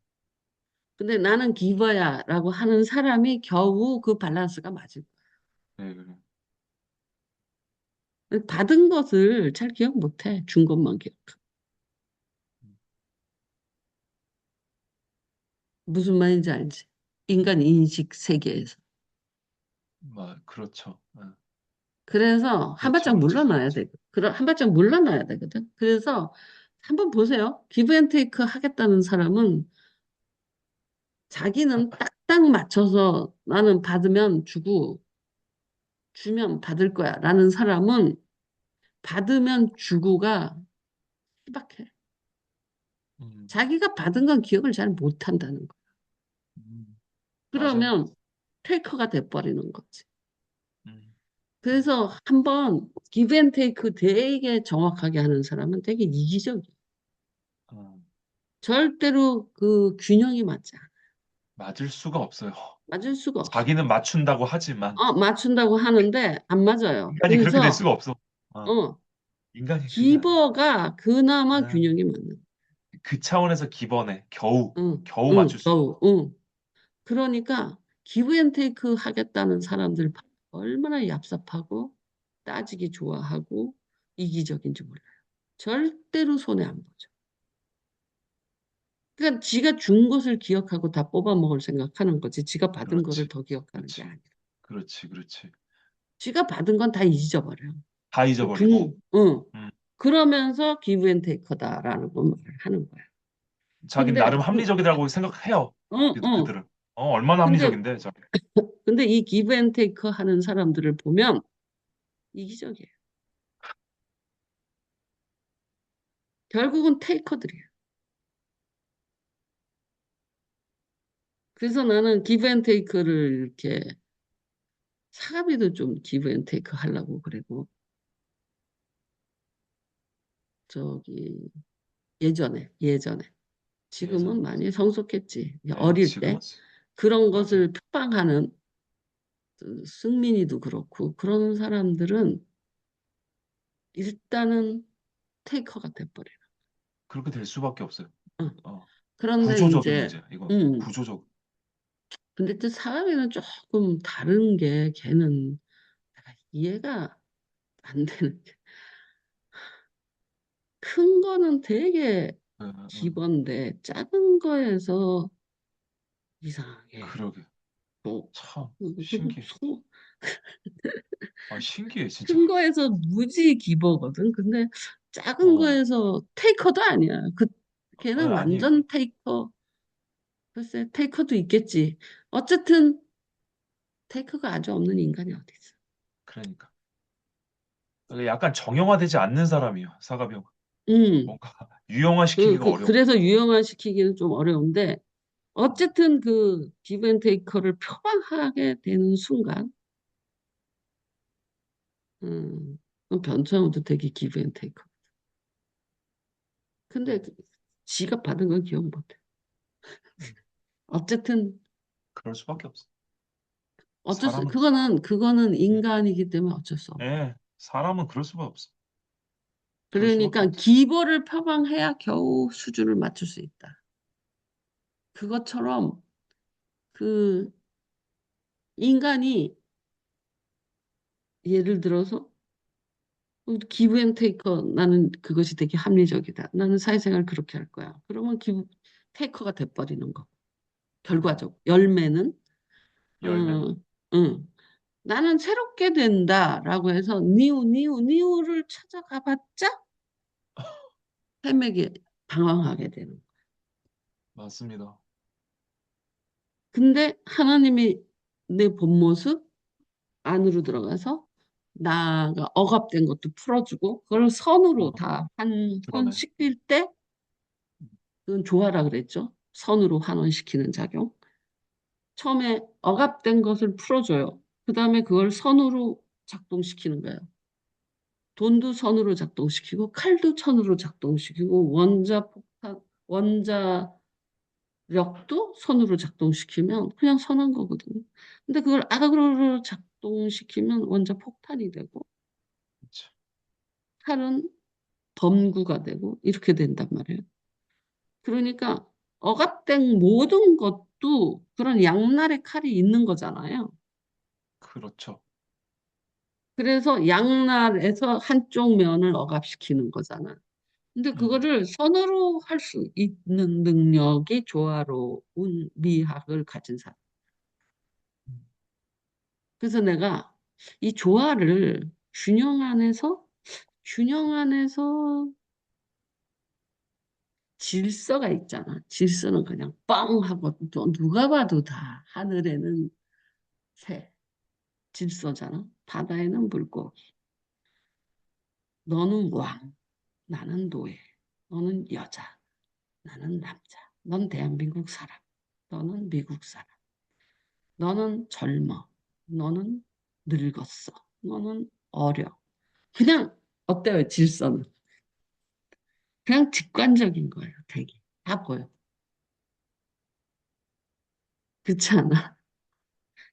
근데 나는 기버야라고 하는 사람이 겨우 그 밸런스가 맞을 네, 그래. 거예요. 받은 것을 잘 기억 못해. 준 것만 기억하고. 음, 무슨 말인지 알지? 인간 인식 세계에서. 그렇죠. 그래서 한 그렇죠. 발짝 어쩔 수 물러나야 없죠. 돼. 한 발짝 물러나야 되거든. 그래서 한번 보세요. 기브 앤 테이크 하겠다는 사람은 자기는 딱딱 맞춰서 나는 받으면 주고 주면 받을 거야 라는 사람은 받으면 주고가 희박해. 음, 자기가 받은 건 기억을 잘 못한다는 거. 맞아. 그러면 테이커가 돼버리는 거지. 음, 음, 그래서 한번 기브 앤 테이크 되게 정확하게 하는 사람은 되게 이기적이야. 음. 절대로 그 균형이 맞지 않아. 맞을 수가 없어요. 맞을 수가 없어. 자기는 맞춘다고 하지만 맞춘다고 하는데 안 맞아요. 인간이 그렇게 될 그래서 수가 없어. 어, 어, 인간이 그게 아니야. 기버가 그나마 아, 균형이 맞는. 그 차원에서 기번에 겨우 응, 겨우 응, 맞출 수 있는 겨우, 거. 응. 그러니까 기브 앤 테이크 하겠다는 사람들 얼마나 얍삽하고 따지기 좋아하고 이기적인지 몰라요. 절대로 손해 안 보죠. 그러니까 지가 준 것을 기억하고 다 뽑아먹을 생각하는 거지. 지가 받은 거를 그렇지, 더 기억하는 게 그렇지, 아니라. 그렇지. 지가 받은 건 다 잊어버려요. 다 잊어버리고. 응. 음, 그러면서 기브 앤 테이커다라는 걸 말을 하는 거야. 자기는 근데 나름 합리적이라고 생각해요. 응, 응. 그들은. 얼마나 근데 합리적인데, 저. 근데 이 기브 앤 테이커 하는 사람들을 보면 이기적이에요. 결국은 테이커들이에요. 그래서 나는 기브 앤 테이크를 이렇게 사가비도 좀 기브 앤 테이크 하려고 그리고 저기 예전에 지금은 예전에. 많이 성숙했지. 예, 어릴 지금은 때 그런 맞아. 것을 표방하는 승민이도 그렇고 그런 사람들은 일단은 테이커가 돼버려요. 그렇게 될 수밖에 없어요. 어. 어, 그런데 구조적인 이제 문제야, 이건. 음 구조적. 근데 또 사람이는 조금 다른 게 걔는 내가 이해가 안 되는 게 큰 거는 되게 예, 기본데 작은 거에서 이상하게 그러게. 어, 참, 그리고 신기해. 아, 신기해, 진짜. 큰 거에서 무지 기버거든. 근데 작은 어, 거에서 테이커도 아니야. 걔는 아니에요. 완전 테이커. 글쎄, 테이커도 있겠지. 어쨌든 테이커가 아주 없는 인간이 어디 있어. 그러니까. 약간 정형화되지 않는 사람이에요, 사가병. 음, 뭔가 유형화시키기가 어려워. 그래서 유형화시키기는 좀 어려운데, 어쨌든 그 기브 앤 테이커를 표방하게 되는 순간, 그럼 변창호도 되게 기브 앤 테이커. 근데 지가 받은 건 기억 못 해. 음, 어쨌든 그럴 수밖에 없어. 어쩔 수, 사람은, 그거는 예, 인간이기 때문에 어쩔 수 없는. 사람은 그럴 수가 없어. 그럴 수밖에 그러니까 없어. 기보를 표방해야 겨우 수준을 맞출 수 있다. 그것처럼 그 인간이 예를 들어서 기브 앤 테이커 나는 그것이 되게 합리적이다. 나는 사회생활 그렇게 할 거야. 그러면 기브 테이커가 돼버리는 거. 음, 결과적 열매는 열매? 어, 응. 나는 새롭게 된다라고 해서 니우를 찾아가봤자 헤매게 방황하게 되는 거야. 맞습니다. 근데 하나님이 내 본 모습 안으로 들어가서 나가 억압된 것도 풀어주고 그걸 선으로 어, 다 그러네. 환원시킬 때 그건 조화라 그랬죠. 선으로 환원시키는 작용. 처음에 억압된 것을 풀어줘요. 그 다음에 그걸 선으로 작동시키는 거예요. 돈도 선으로 작동시키고 칼도 선으로 작동시키고 원자력도 선으로 작동시키면 그냥 선한 거거든요. 근데 그걸 악으로 작동시키면 원자 폭탄이 되고 그치. 칼은 범구가 되고 이렇게 된단 말이에요. 그러니까 억압된 모든 것도 그런 양날의 칼이 있는 거잖아요. 그렇죠. 그래서 양날에서 한쪽 면을 억압시키는 거잖아. 근데 음, 그거를 선으로 할 수 있는 능력이 조화로운 미학을 가진 사람. 음, 그래서 내가 이 조화를 균형 안에서 질서가 있잖아. 질서는 그냥 뻥 하고 또 누가 봐도 다 하늘에는 새 질서잖아. 바다에는 물고기. 너는 왕, 나는 노예, 너는 여자, 나는 남자. 넌 대한민국 사람. 너는 미국 사람. 너는 젊어. 너는 늙었어. 너는 어려. 그냥 어때요, 질서는? 그냥 직관적인 거예요, 되게. 다 보여. 그렇지 않아?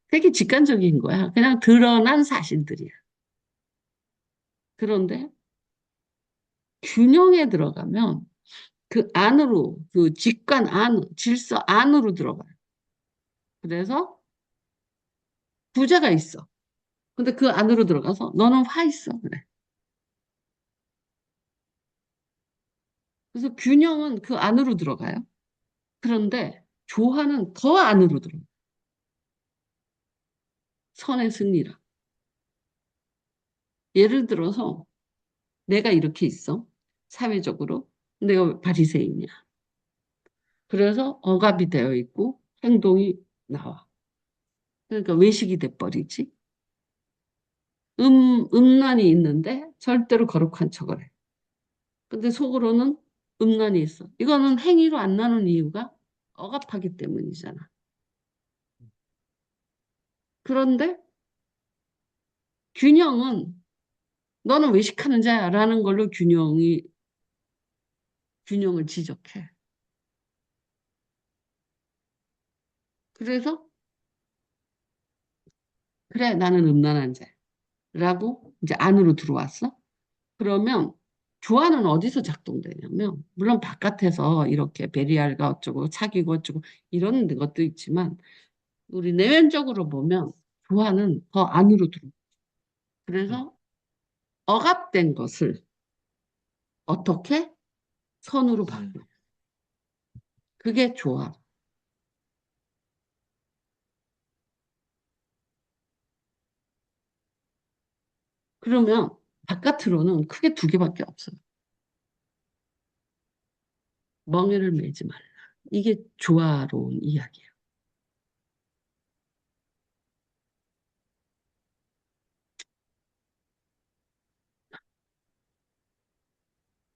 되게 직관적인 거야. 그냥 드러난 사실들이야. 그런데 균형에 들어가면 그 안으로, 그 직관 안, 질서 안으로 들어가요. 그래서 부자가 있어. 근데 그 안으로 들어가서 너는 화 있어. 그래. 그래서 균형은 그 안으로 들어가요. 그런데 조화는 더 안으로 들어가요. 선의 승리라. 예를 들어서 내가 이렇게 있어. 사회적으로. 내가 바리새인이야. 그래서 억압이 되어 있고 행동이 나와. 그러니까 외식이 돼버리지. 음란이 있는데 절대로 거룩한 척을 해. 근데 속으로는 음란이 있어. 이거는 행위로 안 나는 이유가 억압하기 때문이잖아. 그런데 균형은 너는 외식하는 자야라는 걸로 균형을 지적해. 그래서 그래 나는 음란한 자라고 이제 안으로 들어왔어. 그러면 조화는 어디서 작동되냐면 물론 바깥에서 이렇게 베리알가 어쩌고 사귀고 어쩌고 이런 것도 있지만 우리 내면적으로 보면 조화는 더 안으로 들어. 음, 그래서 억압된 것을 어떻게 선으로 음, 바꾸냐. 그게 조화. 그러면 바깥으로는 크게 두 개밖에 없어요. 멍에를 매지 말라. 이게 조화로운 이야기예요.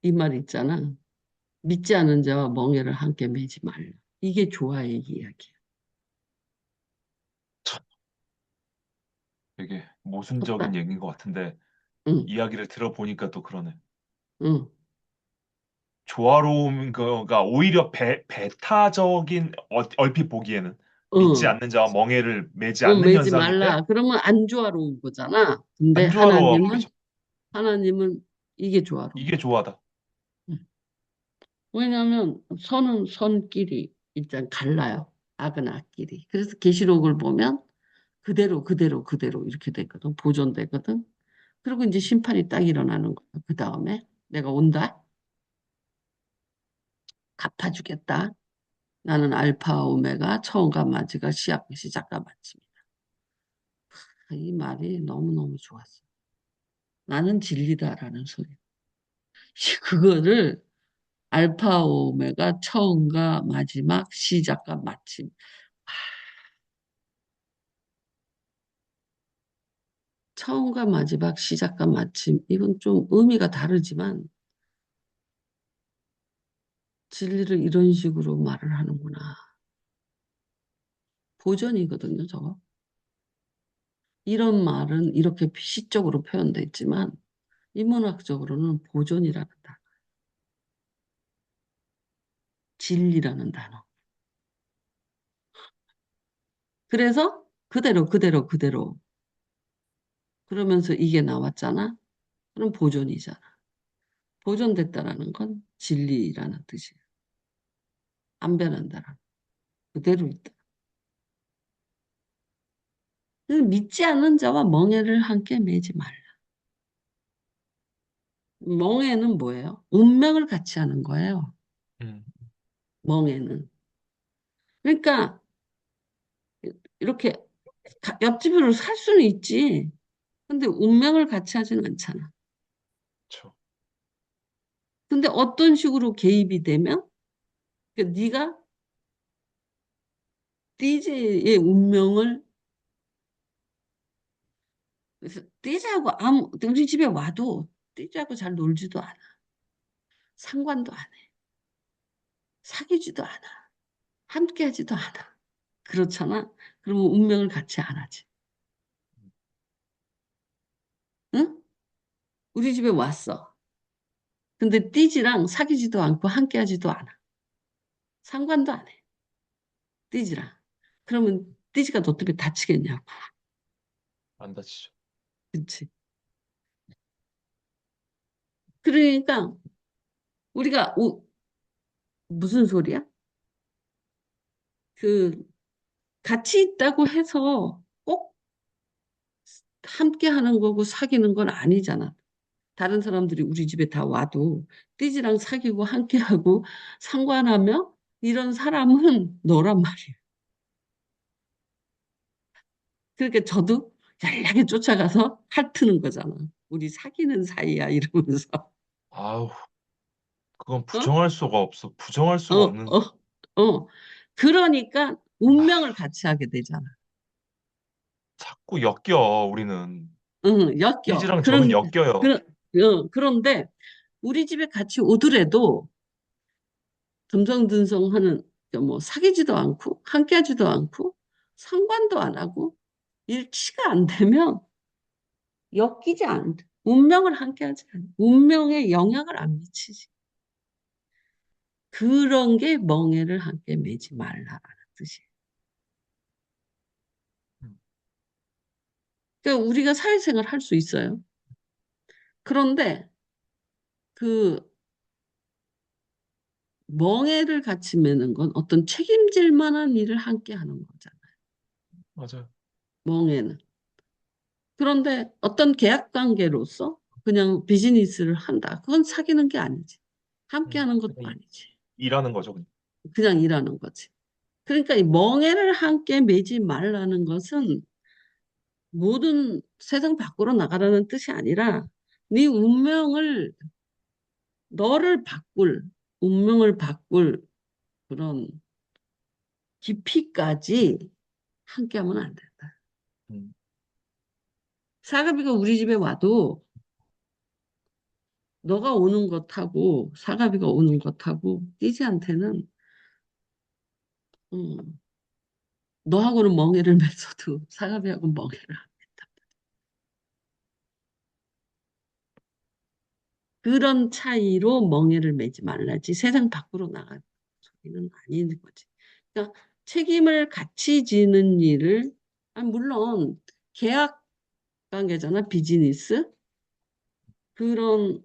이 말 있잖아. 믿지 않은 자와 멍에를 함께 매지 말라. 이게 조화의 이야기예요. 참, 되게 컸다. 모순적인 얘기인 것 같은데 응, 이야기를 들어보니까 또 그러네. 응, 조화로운 거가 오히려 배타적인 얼핏 보기에는 믿지 응, 않는 자와 멍에를 매지 응, 않는 매지 현상인데 말라. 그러면 안 조화로운 거잖아. 근데 안 조화로워 버리죠. 하나님은 이게 조화로운 이게 거다. 조화다. 응. 왜냐하면 선은 선끼리 일단 갈라요. 악은 악끼리. 그래서 계시록을 보면 그대로 이렇게 되거든. 보존되거든. 그리고 이제 심판이 딱 일어나는 거야. 그 다음에 내가 온다. 갚아주겠다. 나는 알파 오메가 처음과 마지가 시작과 마침이다. 이 말이 너무너무 좋았어. 나는 진리다라는 소리. 그거를 알파 오메가 처음과 마지막 시작과 마침. 처음과 마지막 시작과 마침. 이건 좀 의미가 다르지만 진리를 이런 식으로 말을 하는구나. 보전이거든요, 저거. 이런 말은 이렇게 시적으로 표현되어 있지만 인문학적으로는 보존이라는 단어, 진리라는 단어. 그래서 그대로 그러면서 이게 나왔잖아. 그럼 보존이잖아. 보존됐다라는 건 진리라는 뜻이에요. 안 변한다라는 그대로 있다. 그래서 믿지 않는 자와 멍에를 함께 매지 말라. 멍에는 뭐예요? 운명을 같이 하는 거예요. 음, 멍에는. 그러니까 이렇게 옆집으로 살 수는 있지. 근데 운명을 같이 하진 않잖아. 그렇죠. 근데 어떤 식으로 개입이 되면 그러니까 네가 띠제의 운명을 그래서 띠제하고 우리 집에 와도 띠제하고 잘 놀지도 않아. 상관도 안 해. 사귀지도 않아. 함께하지도 않아. 그렇잖아. 그러면 운명을 같이 안 하지. 응? 우리 집에 왔어. 근데 띠지랑 사귀지도 않고 함께하지도 않아. 상관도 안 해. 띠지랑. 그러면 띠지가 너 때문에 다치겠냐고. 안 다치죠. 그치? 그러니까 우리가 무슨 소리야? 그 같이 있다고 해서 꼭 함께 하는 거고 사귀는 건 아니잖아. 다른 사람들이 우리 집에 다 와도 띠지랑 사귀고 함께 하고 상관하며 이런 사람은 너란 말이야. 그러니까 저도 연락에 쫓아가서 핥는 거잖아. 우리 사귀는 사이야 이러면서. 아우, 그건 어? 부정할 수가 없어. 부정할 어, 수가 없는, 어. 그러니까 운명을 같이 하게 되잖아. 자꾸 엮여, 우리는. 응, 엮여. 띠지랑 저는 엮여요. 그런데 우리 집에 같이 오더라도 듬성듬성하는 뭐 사귀지도 않고 함께하지도 않고 상관도 안 하고 일치가 안 되면 엮이지 않 운명을 함께하지 않아. 운명에 영향을 안 미치지. 그런 게 멍해를 함께 매지 말라라는 뜻이에요. 음, 그러니까 우리가 사회생활 할 수 있어요. 그런데 그 멍해를 같이 매는 건 어떤 책임질 만한 일을 함께 하는 거잖아요. 맞아요. 멍해는. 그런데 어떤 계약 관계로서 그냥 비즈니스를 한다. 그건 사귀는 게 아니지. 함께 하는 것도 그냥 아니지. 일하는 거죠, 그냥. 그냥 일하는 거지. 그러니까 이 멍해를 함께 매지 말라는 것은 모든 세상 밖으로 나가라는 뜻이 아니라 네 운명을 너를 바꿀 운명을 바꿀 그런 깊이까지 함께하면 안 된다. 음, 사가비가 우리 집에 와도 너가 오는 것하고 사가비가 오는 것하고 띠지한테는 음, 너하고는 멍해를 맺어도 사가비하고는 멍해를 하겠다. 그런 차이로 멍해를 매지 말라지 세상 밖으로 나갈 소리는 아닌 거지. 그러니까 책임을 같이 지는 일을 물론 계약 관계잖아 비즈니스 그런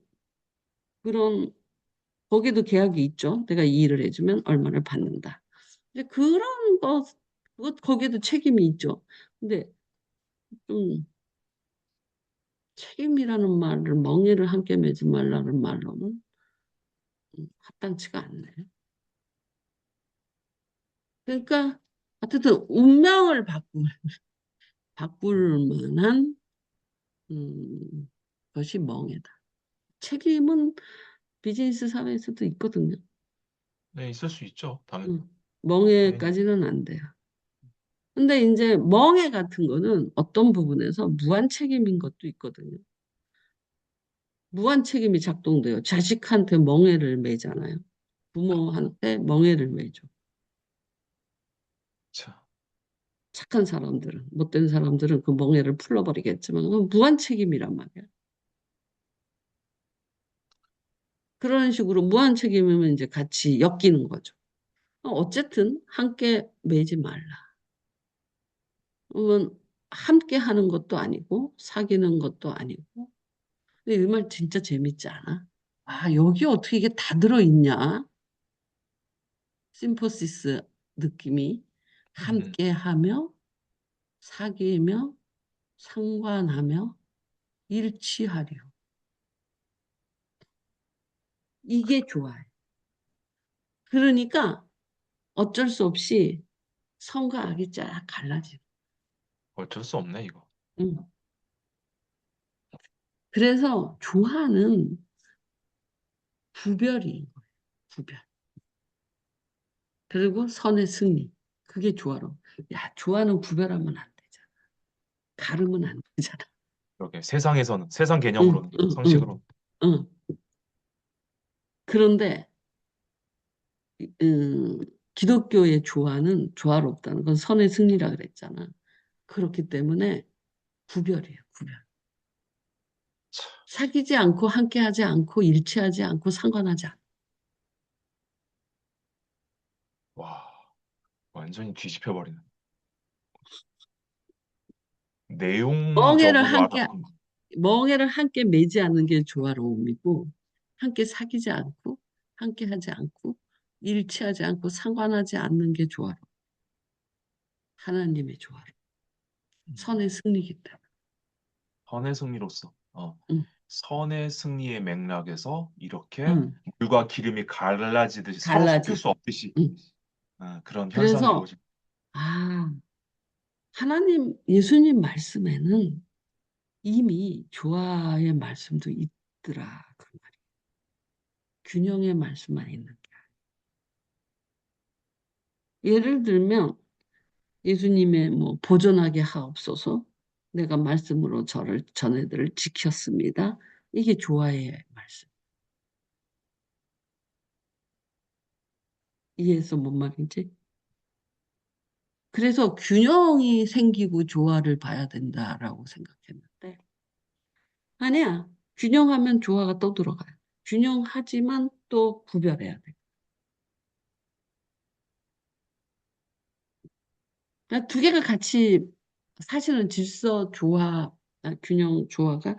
거기도 계약이 있죠. 내가 이 일을 해주면 얼마를 받는다. 근데 그런 거 그것 거기에도 책임이 있죠. 근데 좀 책임이라는 말을 멍해를 함께 매지 말라는 말로는 합당치가 않네. 그러니까 어쨌든 운명을 바꿀 만한 음, 것이 멍해다. 책임은 비즈니스 사회에서도 있거든요. 네, 있을 수 있죠, 당연히. 음, 당연히. 멍해까지는 안 돼요. 근데 이제 멍해 같은 거는 어떤 부분에서 무한 책임인 것도 있거든요. 무한 책임이 작동돼요. 자식한테 멍해를 매잖아요. 부모한테 멍해를 매죠. 자, 착한 사람들은, 못된 사람들은 그 멍해를 풀어버리겠지만, 그건 무한 책임이란 말이야. 그런 식으로 무한 책임이면 이제 같이 엮이는 거죠. 어쨌든 함께 매지 말라. 그러면 함께 하는 것도 아니고, 사귀는 것도 아니고. 근데 이 말 진짜 재밌지 않아? 아, 여기 어떻게 이게 다 들어있냐? 심포시스 느낌이 음, 함께 하며, 사귀며, 상관하며, 일치하려. 이게 좋아요. 그러니까 어쩔 수 없이 성과 악이 쫙 갈라져. 어쩔 수 없네, 이거. 응. 그래서 조화는 구별이 구별. 그리고 선의 승리. 그게 조화로. 야, 조화는 구별하면 안 되잖아. 가르면 안 되잖아. 이렇게 세상에서는, 세상 응, 개념으로는, 응, 응, 상식으로는. 응. 그런데, 기독교의 조화는 조화롭다는 건 선의 승리라 그랬잖아. 그렇기 때문에 구별이에요, 구별. 사귀지 않고 함께하지 않고 일치하지 않고 상관하지 않고 와, 완전히 뒤집혀버리네. 내용적으로 알았던, 멍해를 함께 매지 않는 게 조화로움이고 함께 사귀지 않고 함께하지 않고 일치하지 않고 상관하지 않는 게 조화로움. 하나님의 조화로움. 음, 선의 승리기 때문에. 선의 승리로서, 응, 선의 승리의 맥락에서 이렇게 응, 물과 기름이 갈라지듯이 서로 섞일 갈라지. 수 없듯이 응. 그런 현상이 그래서 이루어진. 아, 예수님 말씀에는 이미 조화의 말씀도 있더라. 그 말이. 균형의 말씀만 있는 게. 예를 들면 예수님의 뭐 보존하게 하옵소서. 내가 말씀으로 저를 전해들을 지켰습니다. 이게 조화의 말씀. 이해해서 뭔 말인지? 그래서 균형이 생기고 조화를 봐야 된다라고 생각했는데 아니야. 균형하면 조화가 또 들어가요. 균형하지만 또 구별해야 돼. 그러니까 두 개가 같이 사실은 질서 조화, 균형 조화가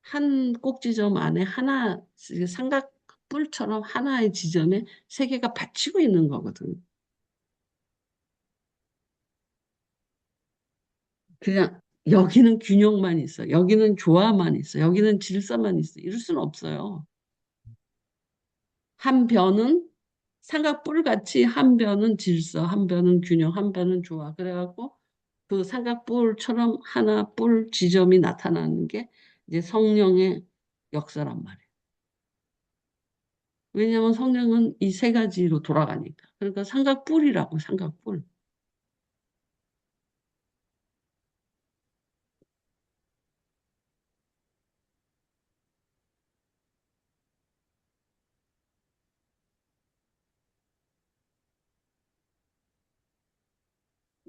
한 꼭지점 안에 하나 삼각뿔처럼 하나의 지점에 세 개가 받치고 있는 거거든. 그냥 여기는 균형만 있어. 여기는 조화만 있어. 여기는 질서만 있어. 이럴 수는 없어요. 한 변은 삼각뿔 같이 한 변은 질서, 한 변은 균형, 한 변은 조화. 그래갖고 그 삼각뿔처럼 하나 뿔 지점이 나타나는 게 이제 성령의 역사란 말이에요. 왜냐하면 성령은 이 세 가지로 돌아가니까. 그러니까 삼각뿔이라고 삼각뿔.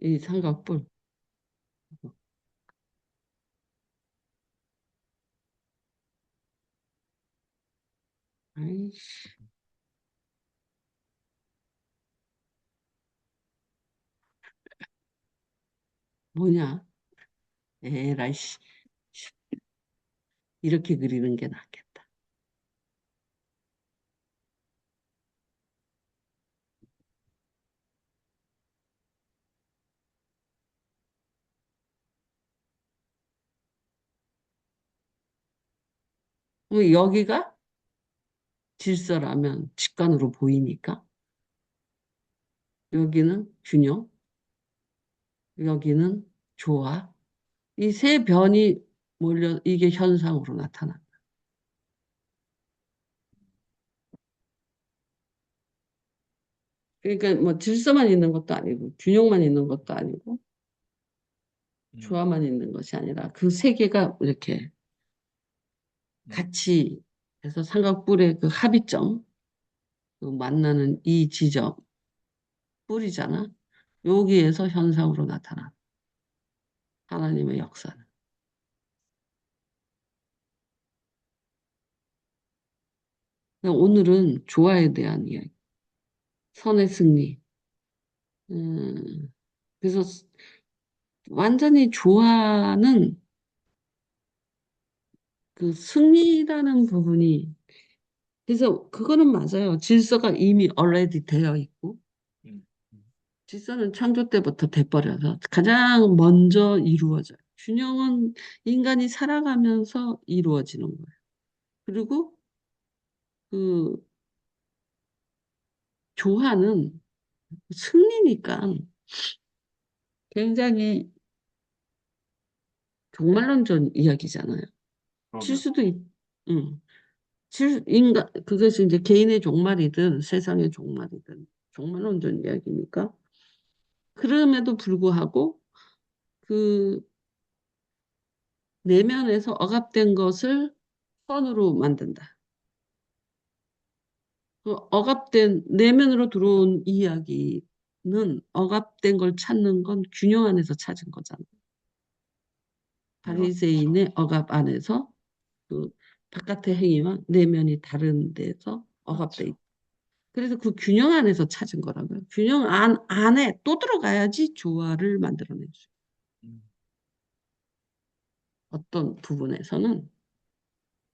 이 삼각뿔. 아이씨, 뭐냐? 에라이, 씨. 이렇게 그리는 게 낫겠다. 여기가 질서라면 직관으로 보이니까 여기는 균형, 여기는 조화. 이 세 변이 몰려 이게 현상으로 나타난다. 그러니까 뭐 질서만 있는 것도 아니고 균형만 있는 것도 아니고 음, 조화만 있는 것이 아니라 그 세 개가 이렇게 음, 같이 해서 삼각뿔의 그 합의점, 그 만나는 이 지점, 뿔이잖아. 여기에서 현상으로 나타나 하나님의 역사는. 오늘은 조화에 대한 이야기, 선의 승리. 음, 그래서 완전히 조화는 그 승리라는 부분이 그래서 그거는 맞아요. 질서가 이미 already 되어 있고 음, 음, 질서는 창조 때부터 돼버려서 가장 먼저 이루어져요. 균형은 인간이 살아가면서 이루어지는 거예요. 그리고 그 조화는 승리니까 굉장히 종말론전 이야기잖아요. 질 그러게요. 수도 있, 응. 그것이 이제 개인의 종말이든 세상의 종말이든 종말론전 이야기니까. 그럼에도 불구하고 그 내면에서 억압된 것을 선으로 만든다. 그 억압된 내면으로 들어온 이야기는 억압된 걸 찾는 건 균형 안에서 찾은 거잖아. 그렇죠. 바리새인의 억압 안에서 그 바깥의 행위와 내면이 다른 데서 억압돼 그렇죠. 있다. 그래서 그 균형 안에서 찾은 거라고요. 균형 안에 또 들어가야지 조화를 만들어낼 수 있어요. 음, 어떤 부분에서는.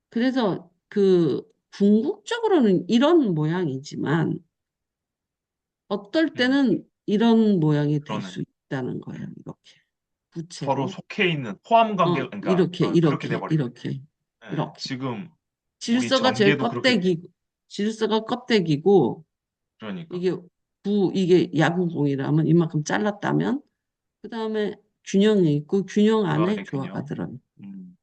그래서 그 궁극적으로는 이런 모양이지만 어떨 음, 때는 이런 모양이 될 그러네. 수 있다는 거예요. 이렇게 서로 부채로. 속해 있는 호환 관계, 그러니까 이렇게, 그렇게 이렇게, 돼버린 거죠. 이렇게, 예, 이렇게. 지금 우리 질서가 제일 전개도 그렇게 껍데기고, 질서가 껍데기고, 그러니까 이게 이게 야구공이라면 이만큼 잘랐다면, 그 다음에 균형이 있고, 균형 그 안에 안에 조화가 균형. 들어요. 음,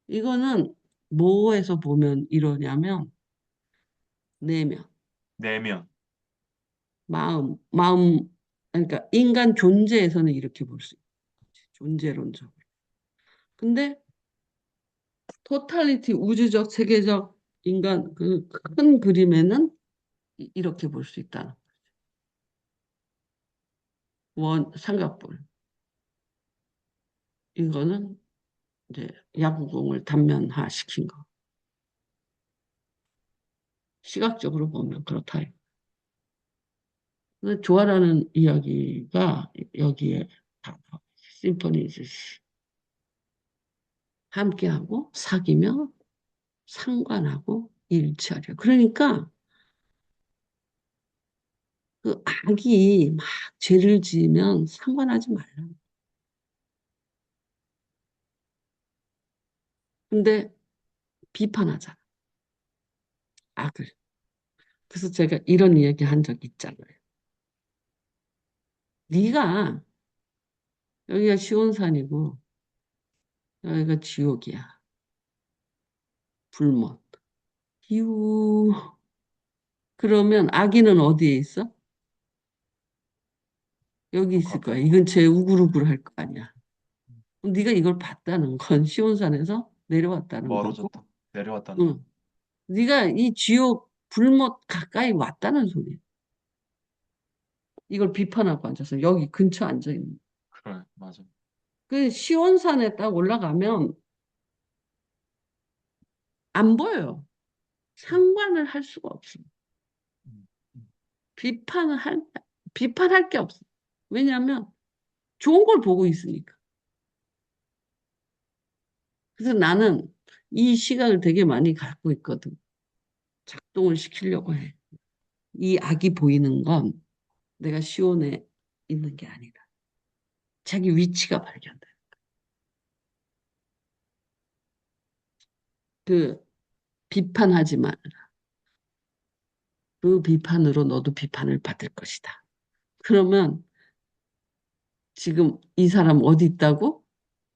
이거는 뭐에서 보면 이러냐면, 내면, 내면. 마음, 그러니까 인간 존재에서는 이렇게 볼 수 있지. 존재론적으로. 근데 토탈리티 우주적 세계적 인간 그 큰 그림에는 이렇게 볼 수 있다. 삼각뿔. 이거는 이제 야구공을 단면화 시킨 거. 시각적으로 보면 그렇다. 근데 조화라는 이야기가 여기에 다 심포니즈 함께하고 사귀며 상관하고 일치하려. 그러니까 그 악이 막 죄를 지으면 상관하지 말라. 근데 비판하잖아. 악을. 그래서 제가 이런 이야기 한 적 있잖아요. 네가 여기가 시온산이고 여기가 지옥이야. 불못. 이유. 그러면 아기는 어디에 있어? 여기 있을 거야. 똑같은 이건 곳. 제 우글우글 할 거 아니야. 그럼 네가 이걸 봤다는 건 시온산에서 내려왔다는 거고, 멀어졌다. 내려왔다는 거. 응. 네가 이 지옥 불못 가까이 왔다는 소리야. 이걸 비판하고 앉아서 여기 근처 앉아 있는. 그래, 맞아. 그 시온산에 딱 올라가면 안 보여요. 음, 상관을 할 수가 없어. 음, 음. 비판을 할, 비판할 게 없어. 왜냐하면 좋은 걸 보고 있으니까. 그래서 나는 이 시각을 되게 많이 갖고 있거든. 작동을 시키려고 해. 이 악이 보이는 건 내가 시온에 있는 게 아니다. 자기 위치가 발견돼. 그 비판하지 마. 그 비판으로 너도 비판을 받을 것이다. 그러면 지금 이 사람 어디 있다고?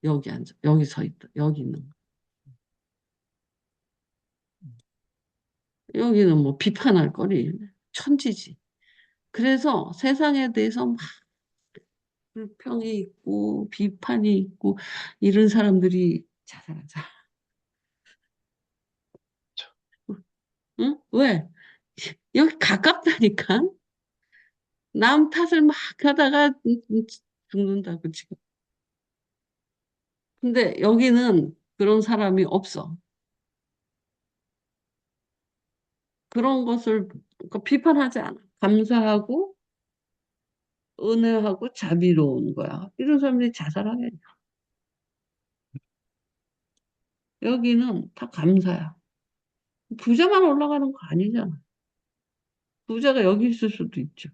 여기 앉아. 여기 서 있다. 여기 있는 거. 여기는 뭐 비판할 거리. 천지지. 그래서 세상에 대해서 막 불평이 있고 비판이 있고 이런 사람들이 자살하자. 응? 왜? 여기 가깝다니까? 남 탓을 막 하다가 죽는다고 지금. 근데 여기는 그런 사람이 없어. 그런 것을 그러니까 비판하지 않아. 감사하고 은혜하고 자비로운 거야. 이런 사람들이 자살하겠냐. 여기는 다 감사야. 부자만 올라가는 거 아니잖아. 부자가 여기 있을 수도 있죠.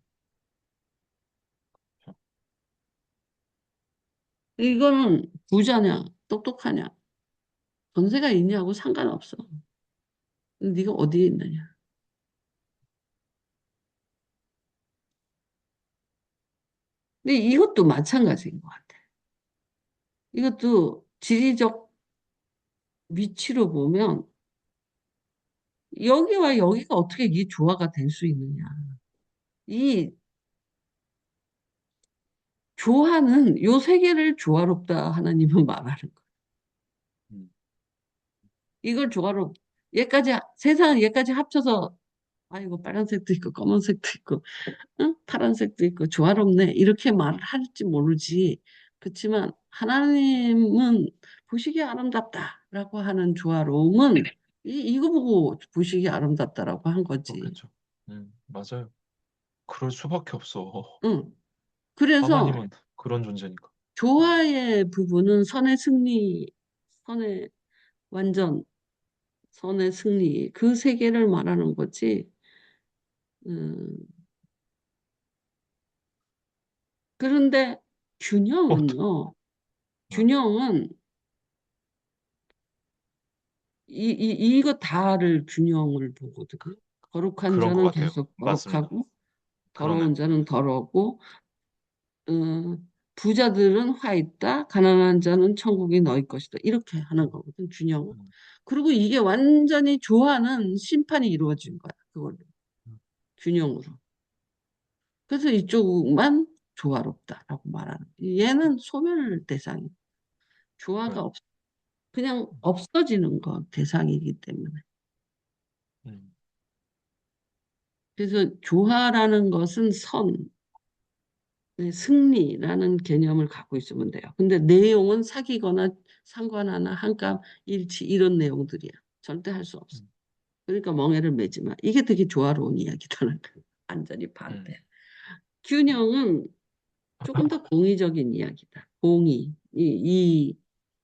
이거는 부자냐, 똑똑하냐, 전세가 있냐고 상관없어. 네가 어디에 있느냐. 근데 이것도 마찬가지인 것 같아. 이것도 지리적 위치로 보면 여기와 여기가 어떻게 이 조화가 될 수 있느냐. 이 조화는 요 세 개를 조화롭다 하나님은 말하는 거야. 음, 이걸 얘까지 세상을 얘까지 합쳐서 아이고, 빨간색도 있고, 검은색도 있고, 응? 파란색도 있고, 조화롭네. 이렇게 말을 할지 모르지. 그렇지만, 하나님은 보시기에 아름답다라고 하는 조화로움은, 이거 보고 보시기에 아름답다라고 한 거지. 그렇겠죠. 맞아요. 그럴 수밖에 없어. 응. 그래서, 하나님은 그런 존재니까. 음, 조화의 부분은 선의 승리, 선의 완전, 선의 승리, 그 세계를 말하는 거지. 음, 그런데 어, 균형은요, 어, 균형은 이거 다를 균형을 보거든. 거룩한 그런 것 자는 같아요. 계속 맞습니다. 거룩하고, 그러네. 더러운 자는 더럽고, 부자들은 화 있다, 가난한 자는 천국이 너희 것이다. 이렇게 하는 음, 거거든, 균형은. 음, 그리고 이게 완전히 조화는 심판이 이루어진 거야, 그걸로. 음, 균형으로. 그래서 이쪽만 조화롭다라고 말하는. 얘는 소멸 대상이. 조화가 네. 없, 그냥 음, 없어지는 거 대상이기 때문에. 음, 그래서 조화라는 것은 선, 네, 승리라는 개념을 갖고 있으면 돼요. 근데 내용은 사귀거나 상관하나 한감 일치 이런 내용들이야. 절대 할 수 없어. 음, 그러니까 멍해를 매지 마. 이게 되게 조화로운 이야기다는 거. 완전히 반대. 음. 균형은 조금 더 공의적인 이야기다. 공의. 이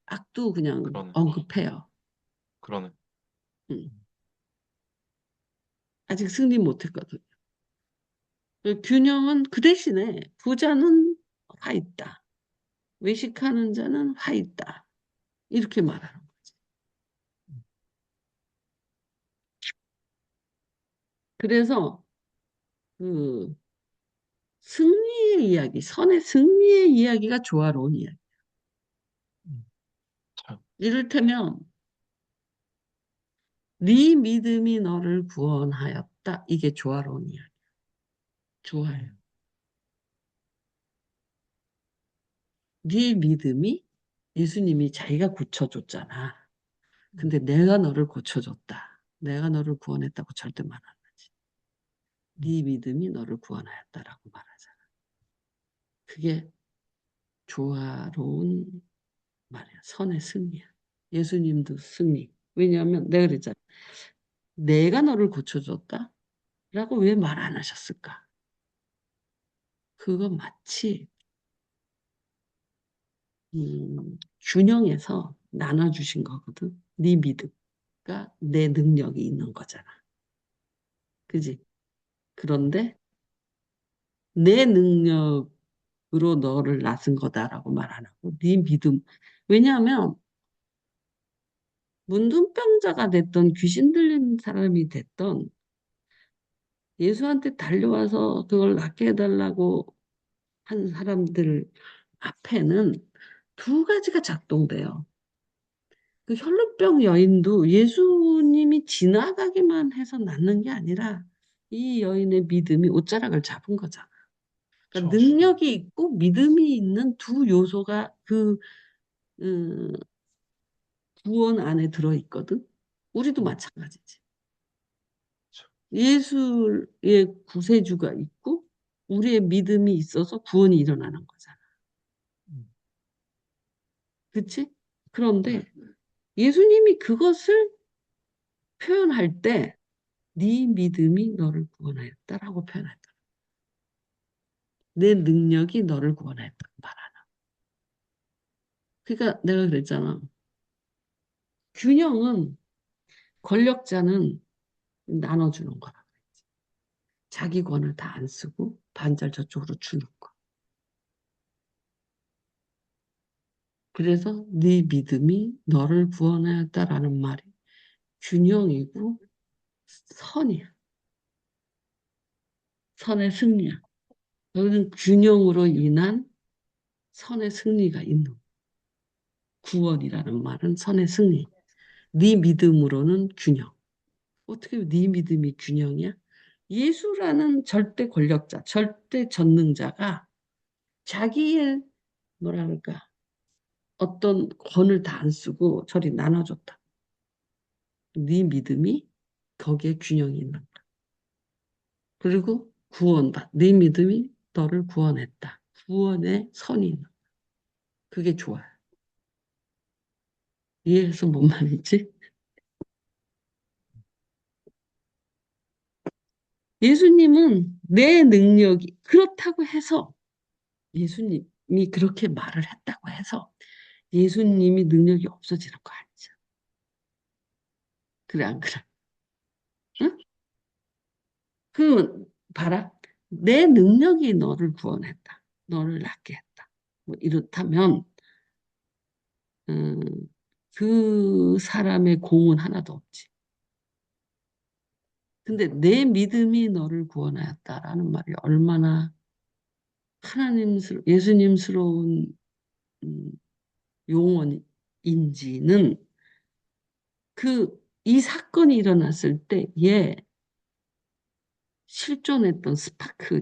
악도 그냥 그러네. 언급해요. 그러네. 음. 음, 아직 승리 못했거든. 그 균형은 그 대신에 부자는 화 있다. 외식하는 자는 화 있다. 이렇게 말하는 거지. 음, 그래서 그 승리의 이야기, 선의 승리의 이야기가 조화로운 이야기. 참. 이를테면 네 믿음이 너를 구원하였다. 이게 조화로운 이야기. 좋아요. 음, 네 믿음이 예수님이 자기가 고쳐줬잖아. 음, 근데 내가 너를 고쳐줬다. 내가 너를 구원했다고 절대 말 안 하지. 음, 네 믿음이 너를 구원하였다라고 말하잖아. 그게 조화로운 말이야. 선의 승리야. 예수님도 승리. 왜냐하면 내가 그랬잖아. 내가 너를 고쳐줬다? 라고 왜 말 안 하셨을까? 그거 마치 균형에서 나눠주신 거거든. 네 믿음과 내 능력이 있는 거잖아. 그지? 그런데 내 능력으로 너를 낳은 거다라고 말 안 하고 네 믿음. 왜냐하면 문둥병자가 됐던 귀신 들린 사람이 됐던 예수한테 달려와서 그걸 낫게 해달라고 한 사람들 앞에는 두 가지가 작동돼요. 그 혈루병 여인도 예수님이 지나가기만 해서 낫는 게 아니라 이 여인의 믿음이 옷자락을 잡은 거잖아. 그러니까 저, 능력이 있고 믿음이 있는 두 요소가 그 음, 구원 안에 들어있거든. 우리도 음, 마찬가지지. 저, 예수의 구세주가 있고 우리의 믿음이 있어서 구원이 일어나는 거잖아. 음, 그치? 네. 그런데 예수님이 그것을 표현할 때 네 믿음이 너를 구원하였다라고 표현했다. 내 능력이 너를 구원하였다고 말하는. 그러니까 내가 그랬잖아. 균형은 권력자는 나눠주는 거라. 자기 권을 다 안 쓰고 반절 저쪽으로 주는 거. 그래서 네 믿음이 너를 구원하였다라는 말이 균형이고 선이야. 선의 승리야. 너는 균형으로 인한 선의 승리가 있는 거야. 구원이라는 말은 선의 승리. 네 믿음으로는 균형. 어떻게 네 믿음이 균형이야? 예수라는 절대 권력자, 절대 전능자가 자기의 뭐라 그럴까 어떤 권을 다 안 쓰고 저리 나눠줬다. 네 믿음이 거기에 균형이 있는 거야. 그리고 구원다. 네 믿음이 너를 구원했다. 구원의 선이. 그게 좋아요. 이해해서 뭔 말인지? 예수님은 내 능력이 그렇다고 해서 예수님이 그렇게 말을 했다고 해서 예수님이 능력이 없어지는 거 아니죠. 그래, 안 그래? 응? 그, 봐라. 내 능력이 너를 구원했다. 너를 낫게 했다. 뭐 이렇다면, 음, 그 사람의 공은 하나도 없지. 근데 내 믿음이 너를 구원하였다라는 말이 얼마나 예수님스러운 음, 용언인지는 이 사건이 일어났을 때, 실존했던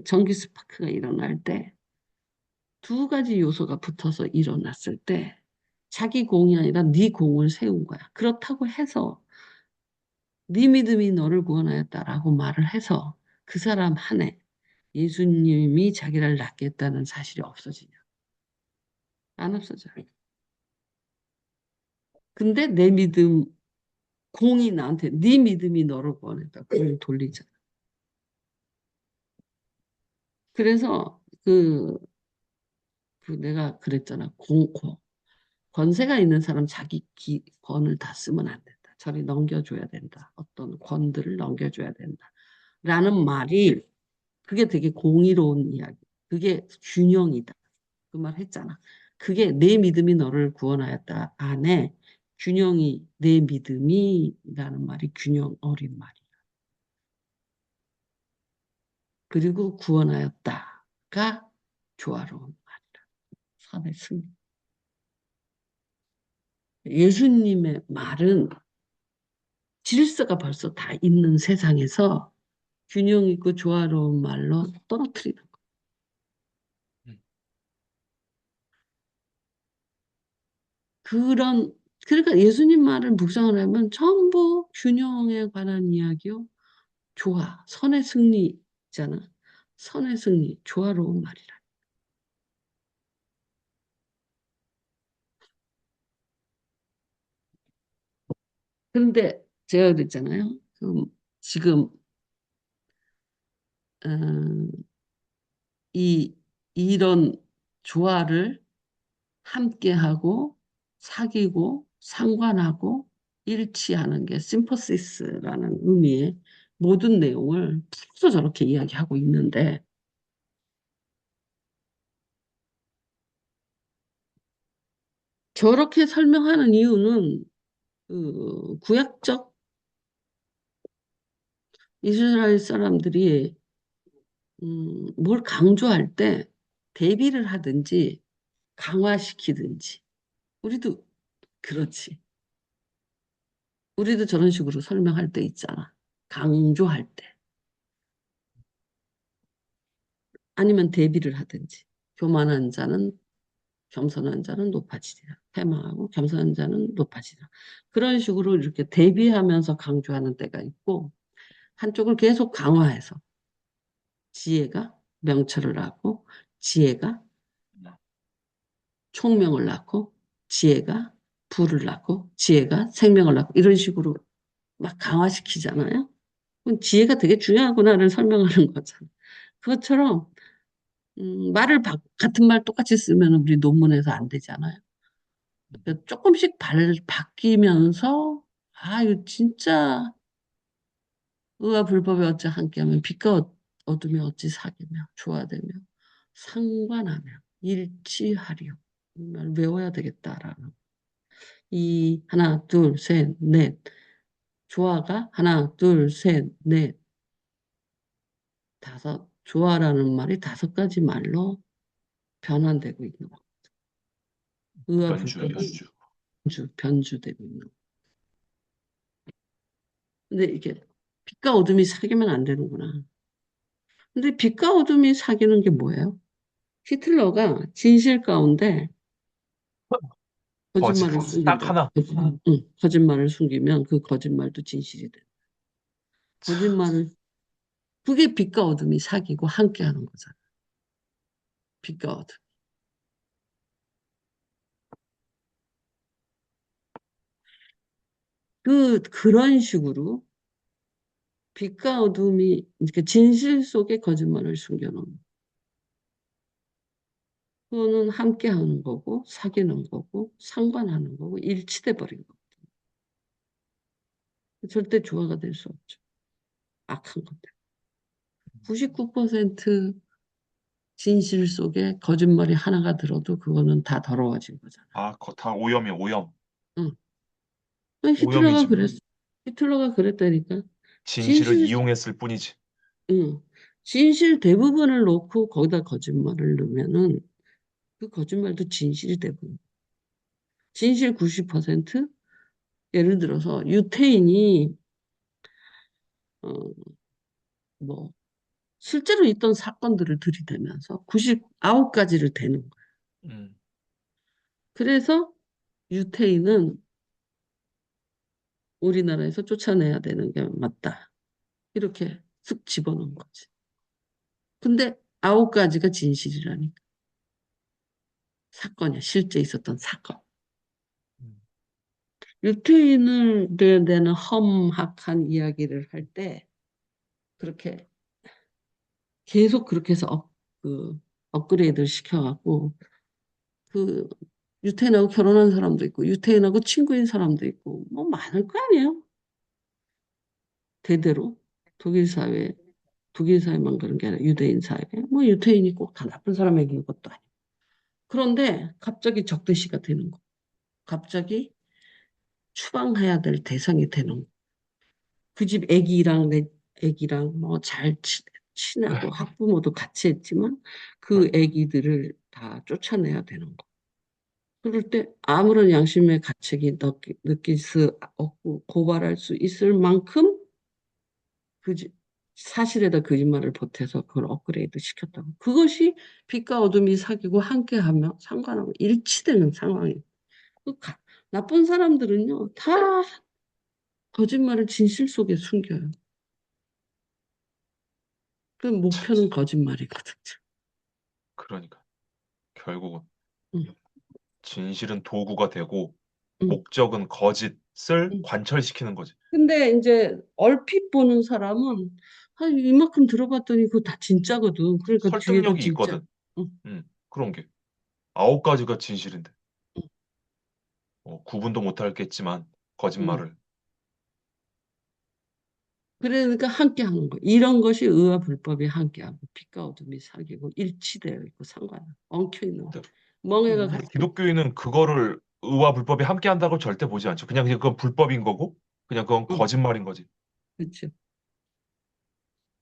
전기 스파크가 일어날 때, 두 가지 요소가 붙어서 일어났을 때, 자기 공이 아니라 네 공을 세운 거야. 그렇다고 해서, 네 믿음이 너를 구원하였다라고 말을 해서, 그 사람 한해 예수님이 자기를 낫게 했다는 사실이 없어지냐? 안 없어져요. 근데 공이 나한테, 네 믿음이 너를 구원했다. 그걸 돌리잖아. 그래서 내가 그랬잖아. 권세가 있는 사람 자기 권을 다 쓰면 안 된다. 저리 넘겨줘야 된다. 어떤 권들을 넘겨줘야 된다. 라는 말이 그게 되게 공의로운 이야기. 그게 균형이다. 그 말 했잖아. 그게 내 믿음이 너를 구원하였다. 안에 균형이 내 믿음이라는 말이 균형 어린 말이야. 그리고 구원하였다가 조화로운 말이다. 선의 승리. 예수님의 말은 질서가 벌써 다 있는 세상에서 균형 있고 조화로운 말로 떨어뜨리는 거. 음. 그러니까 예수님 말을 묵상을 하면 전부 균형에 관한 이야기요. 선의 승리잖아. 선의 승리, 조화로운 말이라. 그런데 제가 그랬잖아요. 지금, 음, 이런 조화를 함께하고 사귀고 상관하고 일치하는 게 심퍼시스라는 의미의 모든 내용을 풀어서 저렇게 이야기하고 있는데 저렇게 설명하는 이유는 구약적 이스라엘 사람들이 뭘 강조할 때 대비를 하든지 강화시키든지 우리도 그렇지. 우리도 저런 식으로 설명할 때 있잖아. 강조할 때. 아니면 대비를 하든지. 교만한 자는 겸손한 자는 높아지리라. 패망하고 겸손한 자는 높아지리라. 그런 식으로 이렇게 대비하면서 강조하는 때가 있고 한쪽을 계속 강화해서 지혜가 명철을 낳고 지혜가 총명을 낳고 지혜가 부를 낳고 지혜가 생명을 낳고 이런 식으로 막 강화시키잖아요. 그건 지혜가 되게 중요하구나를 설명하는 거잖아. 그것처럼 같은 말 똑같이 쓰면 우리 논문에서 안 되잖아요. 그러니까 조금씩 바뀌면서 이거 진짜 의와 불법이 어찌 함께하면 빛과 어둠이 어찌 사귀며 조화되며 상관하며 일치하리요. 이 말 외워야 되겠다라는. 하나, 둘, 셋, 넷. 조화가 하나, 둘, 셋, 넷, 다섯. 조화라는 말이 다섯 가지 말로 변환되고 있는 거. 의와 불법이 변주. 변주되고 있는 거. 근데 이게 빛과 어둠이 사귀면 안 되는구나. 근데 빛과 어둠이 사귀는 게 뭐예요? 히틀러가 진실 가운데 거짓 거짓말을 딱 숨긴다. 하나. 응, 거짓말을 숨기면 그 거짓말도 진실이 돼. 거짓말을 그게 빛과 어둠이 사귀고 함께하는 거잖아. 빛과 어둠. 그런 식으로 빛과 어둠이 이렇게 진실 속에 거짓말을 숨겨놓는. 그거는 함께하는 거고, 사귀는 거고, 상관하는 거고, 일치돼 버린 거. 절대 조화가 될 수 없죠. 악한 것들. 99% 진실 속에 거짓말이 하나가 들어도 그거는 다 더러워진 거잖아. 아, 그거 다 오염이야, 오염. 응. 히틀러가 오염이지 뭐. 그랬어. 히틀러가 그랬다니까. 진실을 진실, 이용했을 뿐이지. 응. 진실 대부분을 놓고 거기다 거짓말을 넣으면은 그 거짓말도 진실이 되고. 진실 90%? 예를 들어서 유태인이, 어, 뭐, 실제로 있던 사건들을 들이대면서 99가지를 대는 거야. 음, 그래서 유태인은 우리나라에서 쫓아내야 되는 게 맞다. 이렇게 쓱 집어넣은 거지. 근데 9가지가 진실이라니까. 사건이야. 실제 있었던 사건. 음, 유태인을 대는 험악한 이야기를 할 때 그렇게 계속 그렇게 해서 업그레이드를 시켜갖고 그 유태인하고 결혼한 사람도 있고 유태인하고 친구인 사람도 있고 뭐 많을 거 아니에요. 대대로 독일 사회, 독일 사회만 그런 게 아니라 유대인 사회, 뭐 유태인이 꼭 다 나쁜 사람에게 것도 아니고. 그런데 갑자기 적대시가 되는 거. 갑자기 추방해야 될 대상이 되는 거. 그 집 애기랑 내 애기랑 뭐 잘 친하고 학부모도 같이 했지만 그 그러니까. 애기들을 다 쫓아내야 되는 거. 그럴 때 아무런 양심의 가책이 느낄 수 없고 고발할 수 있을 만큼 그 사실에다 거짓말을 보태서 그걸 업그레이드 시켰다고. 그것이 빛과 어둠이 사귀고 함께하며 상관하고 일치되는 상황이에요. 그 나쁜 사람들은요, 다 거짓말을 진실 속에 숨겨요. 그 목표는 거짓말이거든요. 그러니까. 결국은 응, 진실은 도구가 되고 응, 목적은 거짓을 응. 관철시키는 거지. 근데 이제 얼핏 보는 사람은 아, 이만큼 들어봤더니 그거 다 진짜거든. 그러니까 뒤에도 설득력이 진짜. 있거든. 응, 그런 게. 9가지가 진실인데. 응, 구분도 못하겠지만 응. 거짓말을. 그러니까 함께 하는 거. 이런 것이 의와 불법이 함께하고 빛과 어둠이 사귀고 일치되어 있고 엉켜 있는 거. 근데 멍해가 우리 갖고 기독교인은 그거를 의와 불법이 함께 한다고 절대 보지 않죠. 그냥 그건 불법인 거고, 그냥 그건 응, 거짓말인 거지. 그렇죠.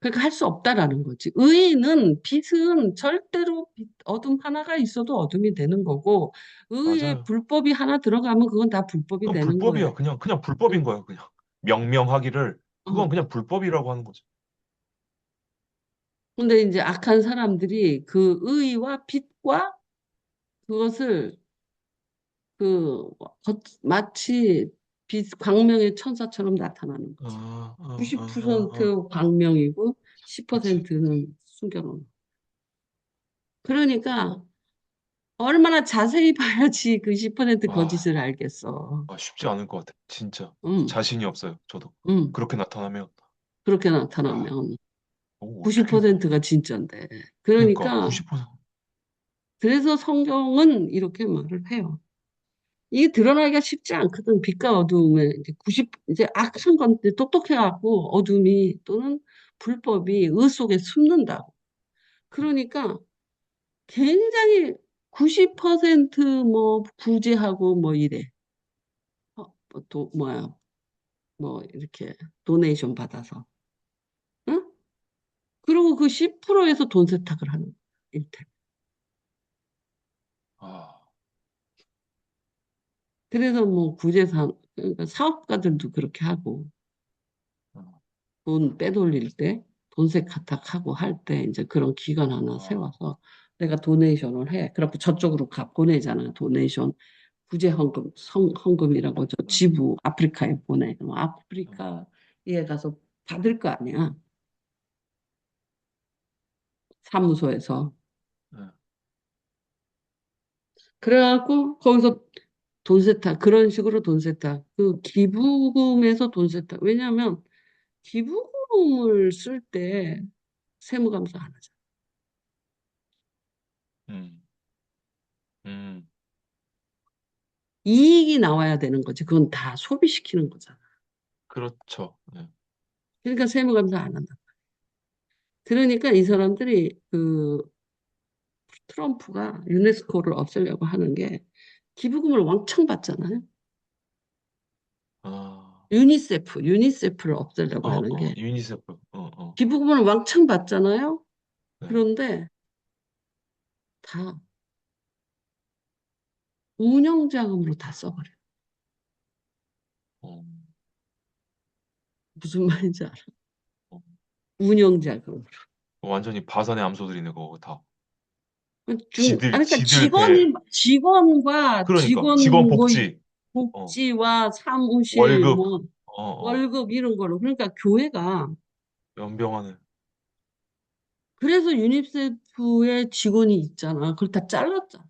그러니까 할 수 없다라는 거지. 의는 빛은 절대로 어둠 하나가 있어도 어둠이 되는 거고 의에 맞아요. 불법이 하나 들어가면 그건 다 불법이 그건 되는 거예요. 불법이야. 그냥 불법인 응, 거야. 그냥 명명하기를 그건 응. 그냥 불법이라고 하는 거지. 근데 이제 악한 사람들이 그 의와 빛과 그것을 마치 광명의 천사처럼 나타나는 거지. 어, 어. 90% 광명이고 그치. 10%는 숨겨놓은. 그러니까 얼마나 자세히 봐야지 그 10% 와, 거짓을 알겠어. 쉽지 않을 것 같아. 진짜. 음, 자신이 없어요. 저도. 음. 그렇게 나타나면, 그렇게 야, 나타나면 어떻게, 90%가 진짜인데. 그러니까 그러니까 90%. 그래서 성경은 이렇게 말을 해요. 이게 드러나기가 쉽지 않거든. 빛과 어둠의 이제 악한 건 똑똑해갖고 어둠이 또는 불법이 의 속에 숨는다고. 그러니까 굉장히 90%뭐 구제하고 뭐 이래. 뭐야, 뭐 이렇게 도네이션 받아서. 응? 그리고 그 10%에서 돈 세탁을 하는 일들. 아, 그래서 뭐 구제사, 그러니까 사업가들도 그렇게 하고 어, 돈 빼돌릴 때 돈세 카탁하고 할 때 이제 그런 기관 하나 아, 세워서 내가 도네이션을 해. 그래갖고 저쪽으로 보내잖아. 도네이션 구제 헌금이라고 저 어, 지부 아프리카에 보내. 그럼 어, 아프리카에 가서 받을 거 아니야. 사무소에서. 예. 그래갖고 거기서 돈 세탁, 그런 식으로 돈 세탁. 그 기부금에서 돈 세탁. 왜냐하면 기부금을 쓸 때 세무감사 안 하잖아. 음, 음, 이익이 나와야 되는 거지. 그건 다 소비시키는 거잖아. 그렇죠. 예. 그러니까 세무감사 안 한다. 그러니까 이 사람들이 그 트럼프가 유네스코를 없애려고 하는 게 기부금을 왕창 받잖아요. 아, 유니세프를 없애려고 하는 게 유니세프, 기부금을 왕창 받잖아요. 네, 그런데 다 운영자금으로 다 써버려. 어, 무슨 말인지 알아? 어. 운영자금으로. 완전히 바산의 암소들이네, 그거 다. 아니, 그러니까 지들 배, 직원과 그러니까, 직원 직원 뭐 복지, 어, 복지와 사무실 월급, 뭐 어, 월급 이런 거로. 그러니까 교회가 연병하네. 그래서 유니세프의 직원이 있잖아. 그걸 다 잘랐잖아.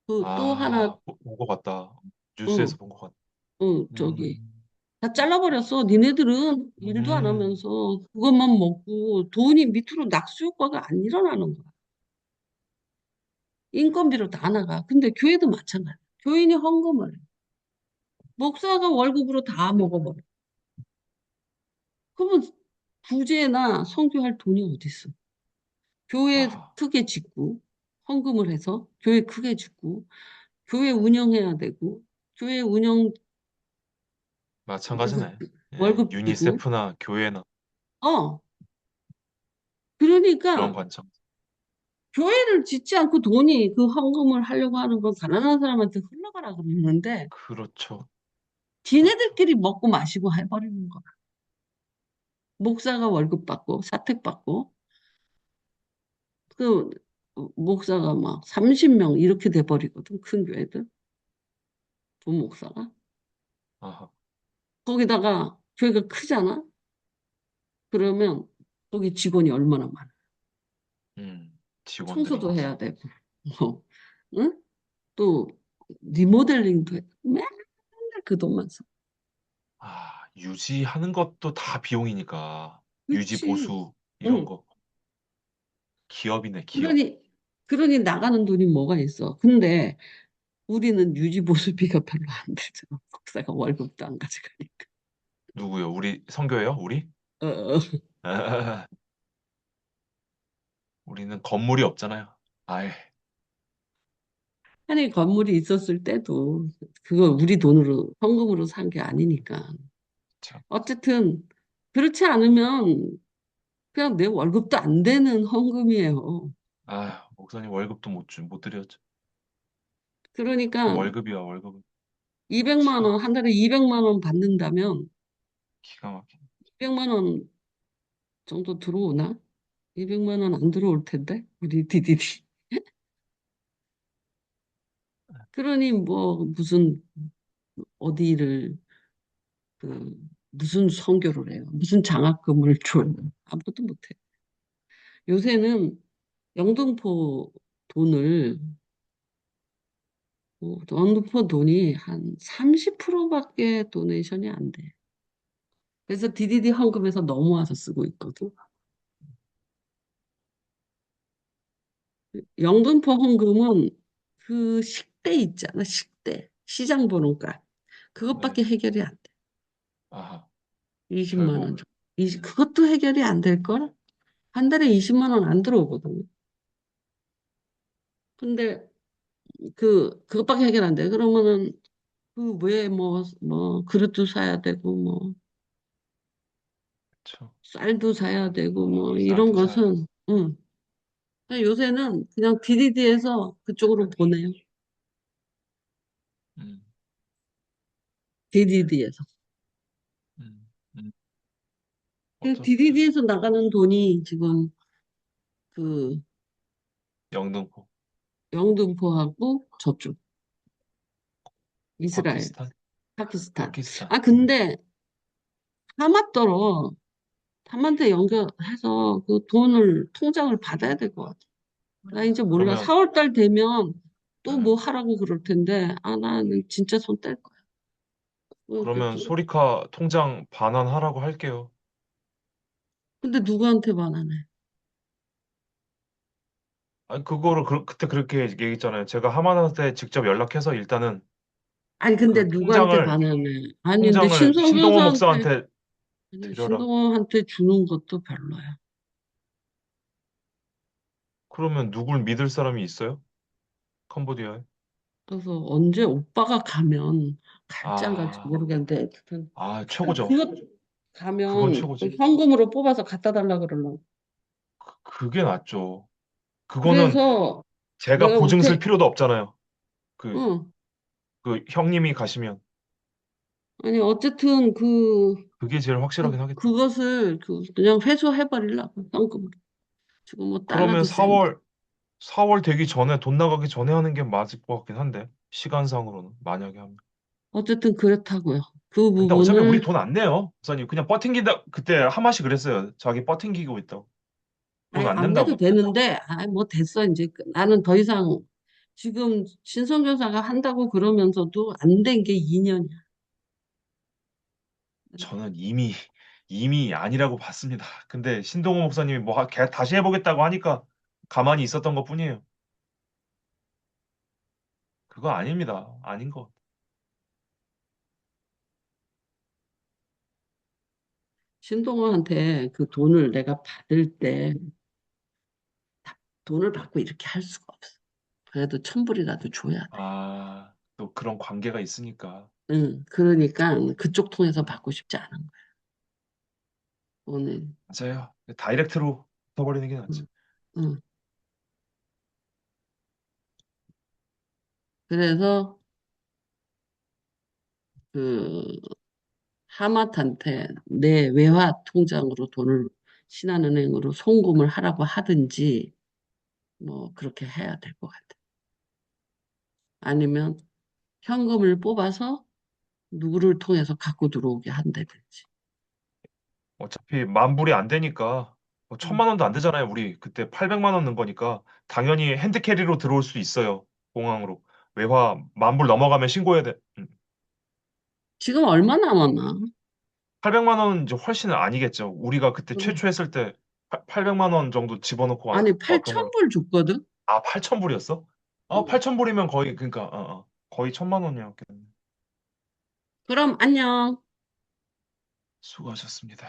그 또 하나, 본 것 같다. 응, 뉴스에서 본 것 같다. 응, 저기 음, 다 잘라버렸어. 니네들은 일도 안 음, 하면서 그것만 먹고 돈이 밑으로 낙수 효과가 안 일어나는 거야. 인건비로 다 나가. 근데 교회도 마찬가지야. 교인이 헌금을 해. 목사가 월급으로 다 먹어버려. 그러면 구제나 선교할 돈이 어디 있어? 교회 아, 크게 짓고 헌금을 해서 교회 크게 짓고 교회 운영해야 되고 교회 운영에서 마찬가지네. 예, 월급 주고 유니세프나 교회나 어 그런 그러니까 관점. 교회를 짓지 않고 돈이 그 헌금을 하려고 하는 건 가난한 사람한테 흘러가라 그러는데 그렇죠. 그렇죠. 지네들끼리 먹고 마시고 해버리는 거야. 목사가 월급 받고 사택 받고 그 목사가 막 30명 이렇게 돼버리거든 큰 교회들 부목사가 아하, 거기다가 교회가 크잖아 그러면 거기 직원이 얼마나 많아 직원들이 청소도 많아. 해야 되고 뭐, 응? 또 리모델링도 해 맨날 그 돈만 써 유지하는 것도 다 비용이니까. 유지, 그렇지 보수, 이런 응 거. 기업이네, 기업. 그러니 나가는 돈이 뭐가 있어 근데 우리는 유지 보수비가 별로 안 들잖아 목사가 월급도 안 가져가니까 누구요? 우리 성교예요? 우리? 어, 어. 우리는 건물이 없잖아요. 아예. 아니 건물이 있었을 때도 그거 우리 돈으로 현금으로 산 게 아니니까 참. 어쨌든 그렇지 않으면 그냥 내 월급도 안 되는 헌금이에요. 목사님 월급도 못 드렸죠. 그러니까 월급이야, 월급은. 200만 기가, 원, 한 달에 200만 원 받는다면 기가 막혀. 200만 원 정도 들어오나? 200만 원 안 들어올 텐데 우리 디디디. 그러니 뭐 무슨 어디를 그 무슨 선교를 해요? 무슨 장학금을 줘요? 아무것도 못해. 요새는 영등포 돈을 영등포 돈이 한 30%밖에 도네이션이 안 돼. 그래서 DDD 헌금에서 넘어와서 쓰고 있거든. 영등포 헌금은 그 식대 있잖아, 식대. 시장 번호가. 네. 그것밖에 해결이 안 돼. 아하, 20만 원 결국, 정도. 네. 그것도 해결이 안 될걸? 한 달에 20만 원 안 들어오거든. 근데 그것밖에 해결 안 돼. 그러면은 그 왜 그릇도 사야 되고 그쵸. 쌀도 사야 되고 이런 쌀도 사야 되고. 것은 응. 요새는 그냥 DDD에서 그쪽으로 보내요. 음, DDD에서. 음, 음. 그 어쩌, DDD에서 나가는 돈이 지금 그 영등포, 영등포하고 저쪽 이스라엘, 파키스탄? 파키스탄. 파키스탄. 아 근데 하마떨어 담한테 연결해서 그 돈을, 통장을 받아야 될 것 같아. 나 이제 몰라. 그러면 4월 달 되면 또 뭐 네. 하라고 그럴 텐데, 아, 나는 진짜 손 뗄 거야. 그러면 그렇겠지. 소리카 통장 반환하라고 할게요. 근데 누구한테 반하네? 아니 그거를 그때 그렇게 얘기했잖아요. 제가 하만한테 직접 연락해서 일단은 아니, 근데 그 누구한테 통장을 반하네? 아니, 근데 통장을 신성 신동호 교사한테, 목사한테 아니, 드려라. 신동한테 주는 것도 별로야. 그러면 누굴 믿을 사람이 있어요? 캄보디아에? 그래서 언제 오빠가 가면 갈지 안 갈지 아, 모르겠는데, 하여튼, 최고죠. 그거 그건 가면 최고지. 현금으로 뽑아서 갖다 달라 그러려고. 그게 낫죠. 그거는 그래서 제가 내가 보증 못해, 쓸 필요도 없잖아요. 그, 응. 그 형님이 가시면 아니, 어쨌든 그게 제일 확실하긴 하겠다. 그것을 그냥 회수해버리려고, 현금으로. 지금 뭐 그러면 달러도 센데. 4월 되기 전에 돈 나가기 전에 하는 게 맞을 것 같긴 한데 시간상으로는 만약에 하면. 어쨌든 그렇다고요. 그 근데 어차피 우리 부분을, 돈 안 내요. 목사님 그냥 버팅긴다. 그때 하마시 그랬어요. 자기 버팅기고 있다고. 돈 아니, 안 안 내도 낸다고. 되는데, 아, 뭐 됐어. 이제 나는 더 이상 지금 신성교사가 한다고 그러면서도 안 된 게 2년이야. 저는 이미 아니라고 봤습니다. 근데 신동호 목사님이 뭐 다시 해보겠다고 하니까 가만히 있었던 것뿐이에요. 그거 아닙니다. 아닌 거. 신동호한테 그 돈을 내가 받을 때 돈을 받고 이렇게 할 수가 없어. 그래도 1,000불이라도 줘야 돼. 또 그런 관계가 있으니까. 응, 그러니까 그쪽 통해서 받고 싶지 않은 거야. 오늘. 맞아요. 다이렉트로 붙어버리는 게 낫지. 응, 응. 그래서 그 하마트한테 내 외화 통장으로 돈을 신한은행으로 송금을 하라고 하든지 뭐 그렇게 해야 될 것 같아. 아니면 현금을 뽑아서 누구를 통해서 갖고 들어오게 한다든지. 어차피 만 불이 안 되니까 뭐 응. 1,000만 원도 안 되잖아요. 우리 그때 800만 원 넣은 거니까 당연히 핸드캐리로 들어올 수 있어요. 공항으로. 외화 만 불 넘어가면 신고해야 돼. 지금 얼마 남았나? 800만 원 이제 훨씬 아니겠죠. 우리가 그때 그럼 최초 했을 때 800만 원 정도 집어넣고 아니 왔던 걸. 8,000불 줬거든. 8,000불이었어? 응. 8,000불이면 거의 그러니까 거의 1,000만 원이었겠네. 그럼 안녕. 수고하셨습니다.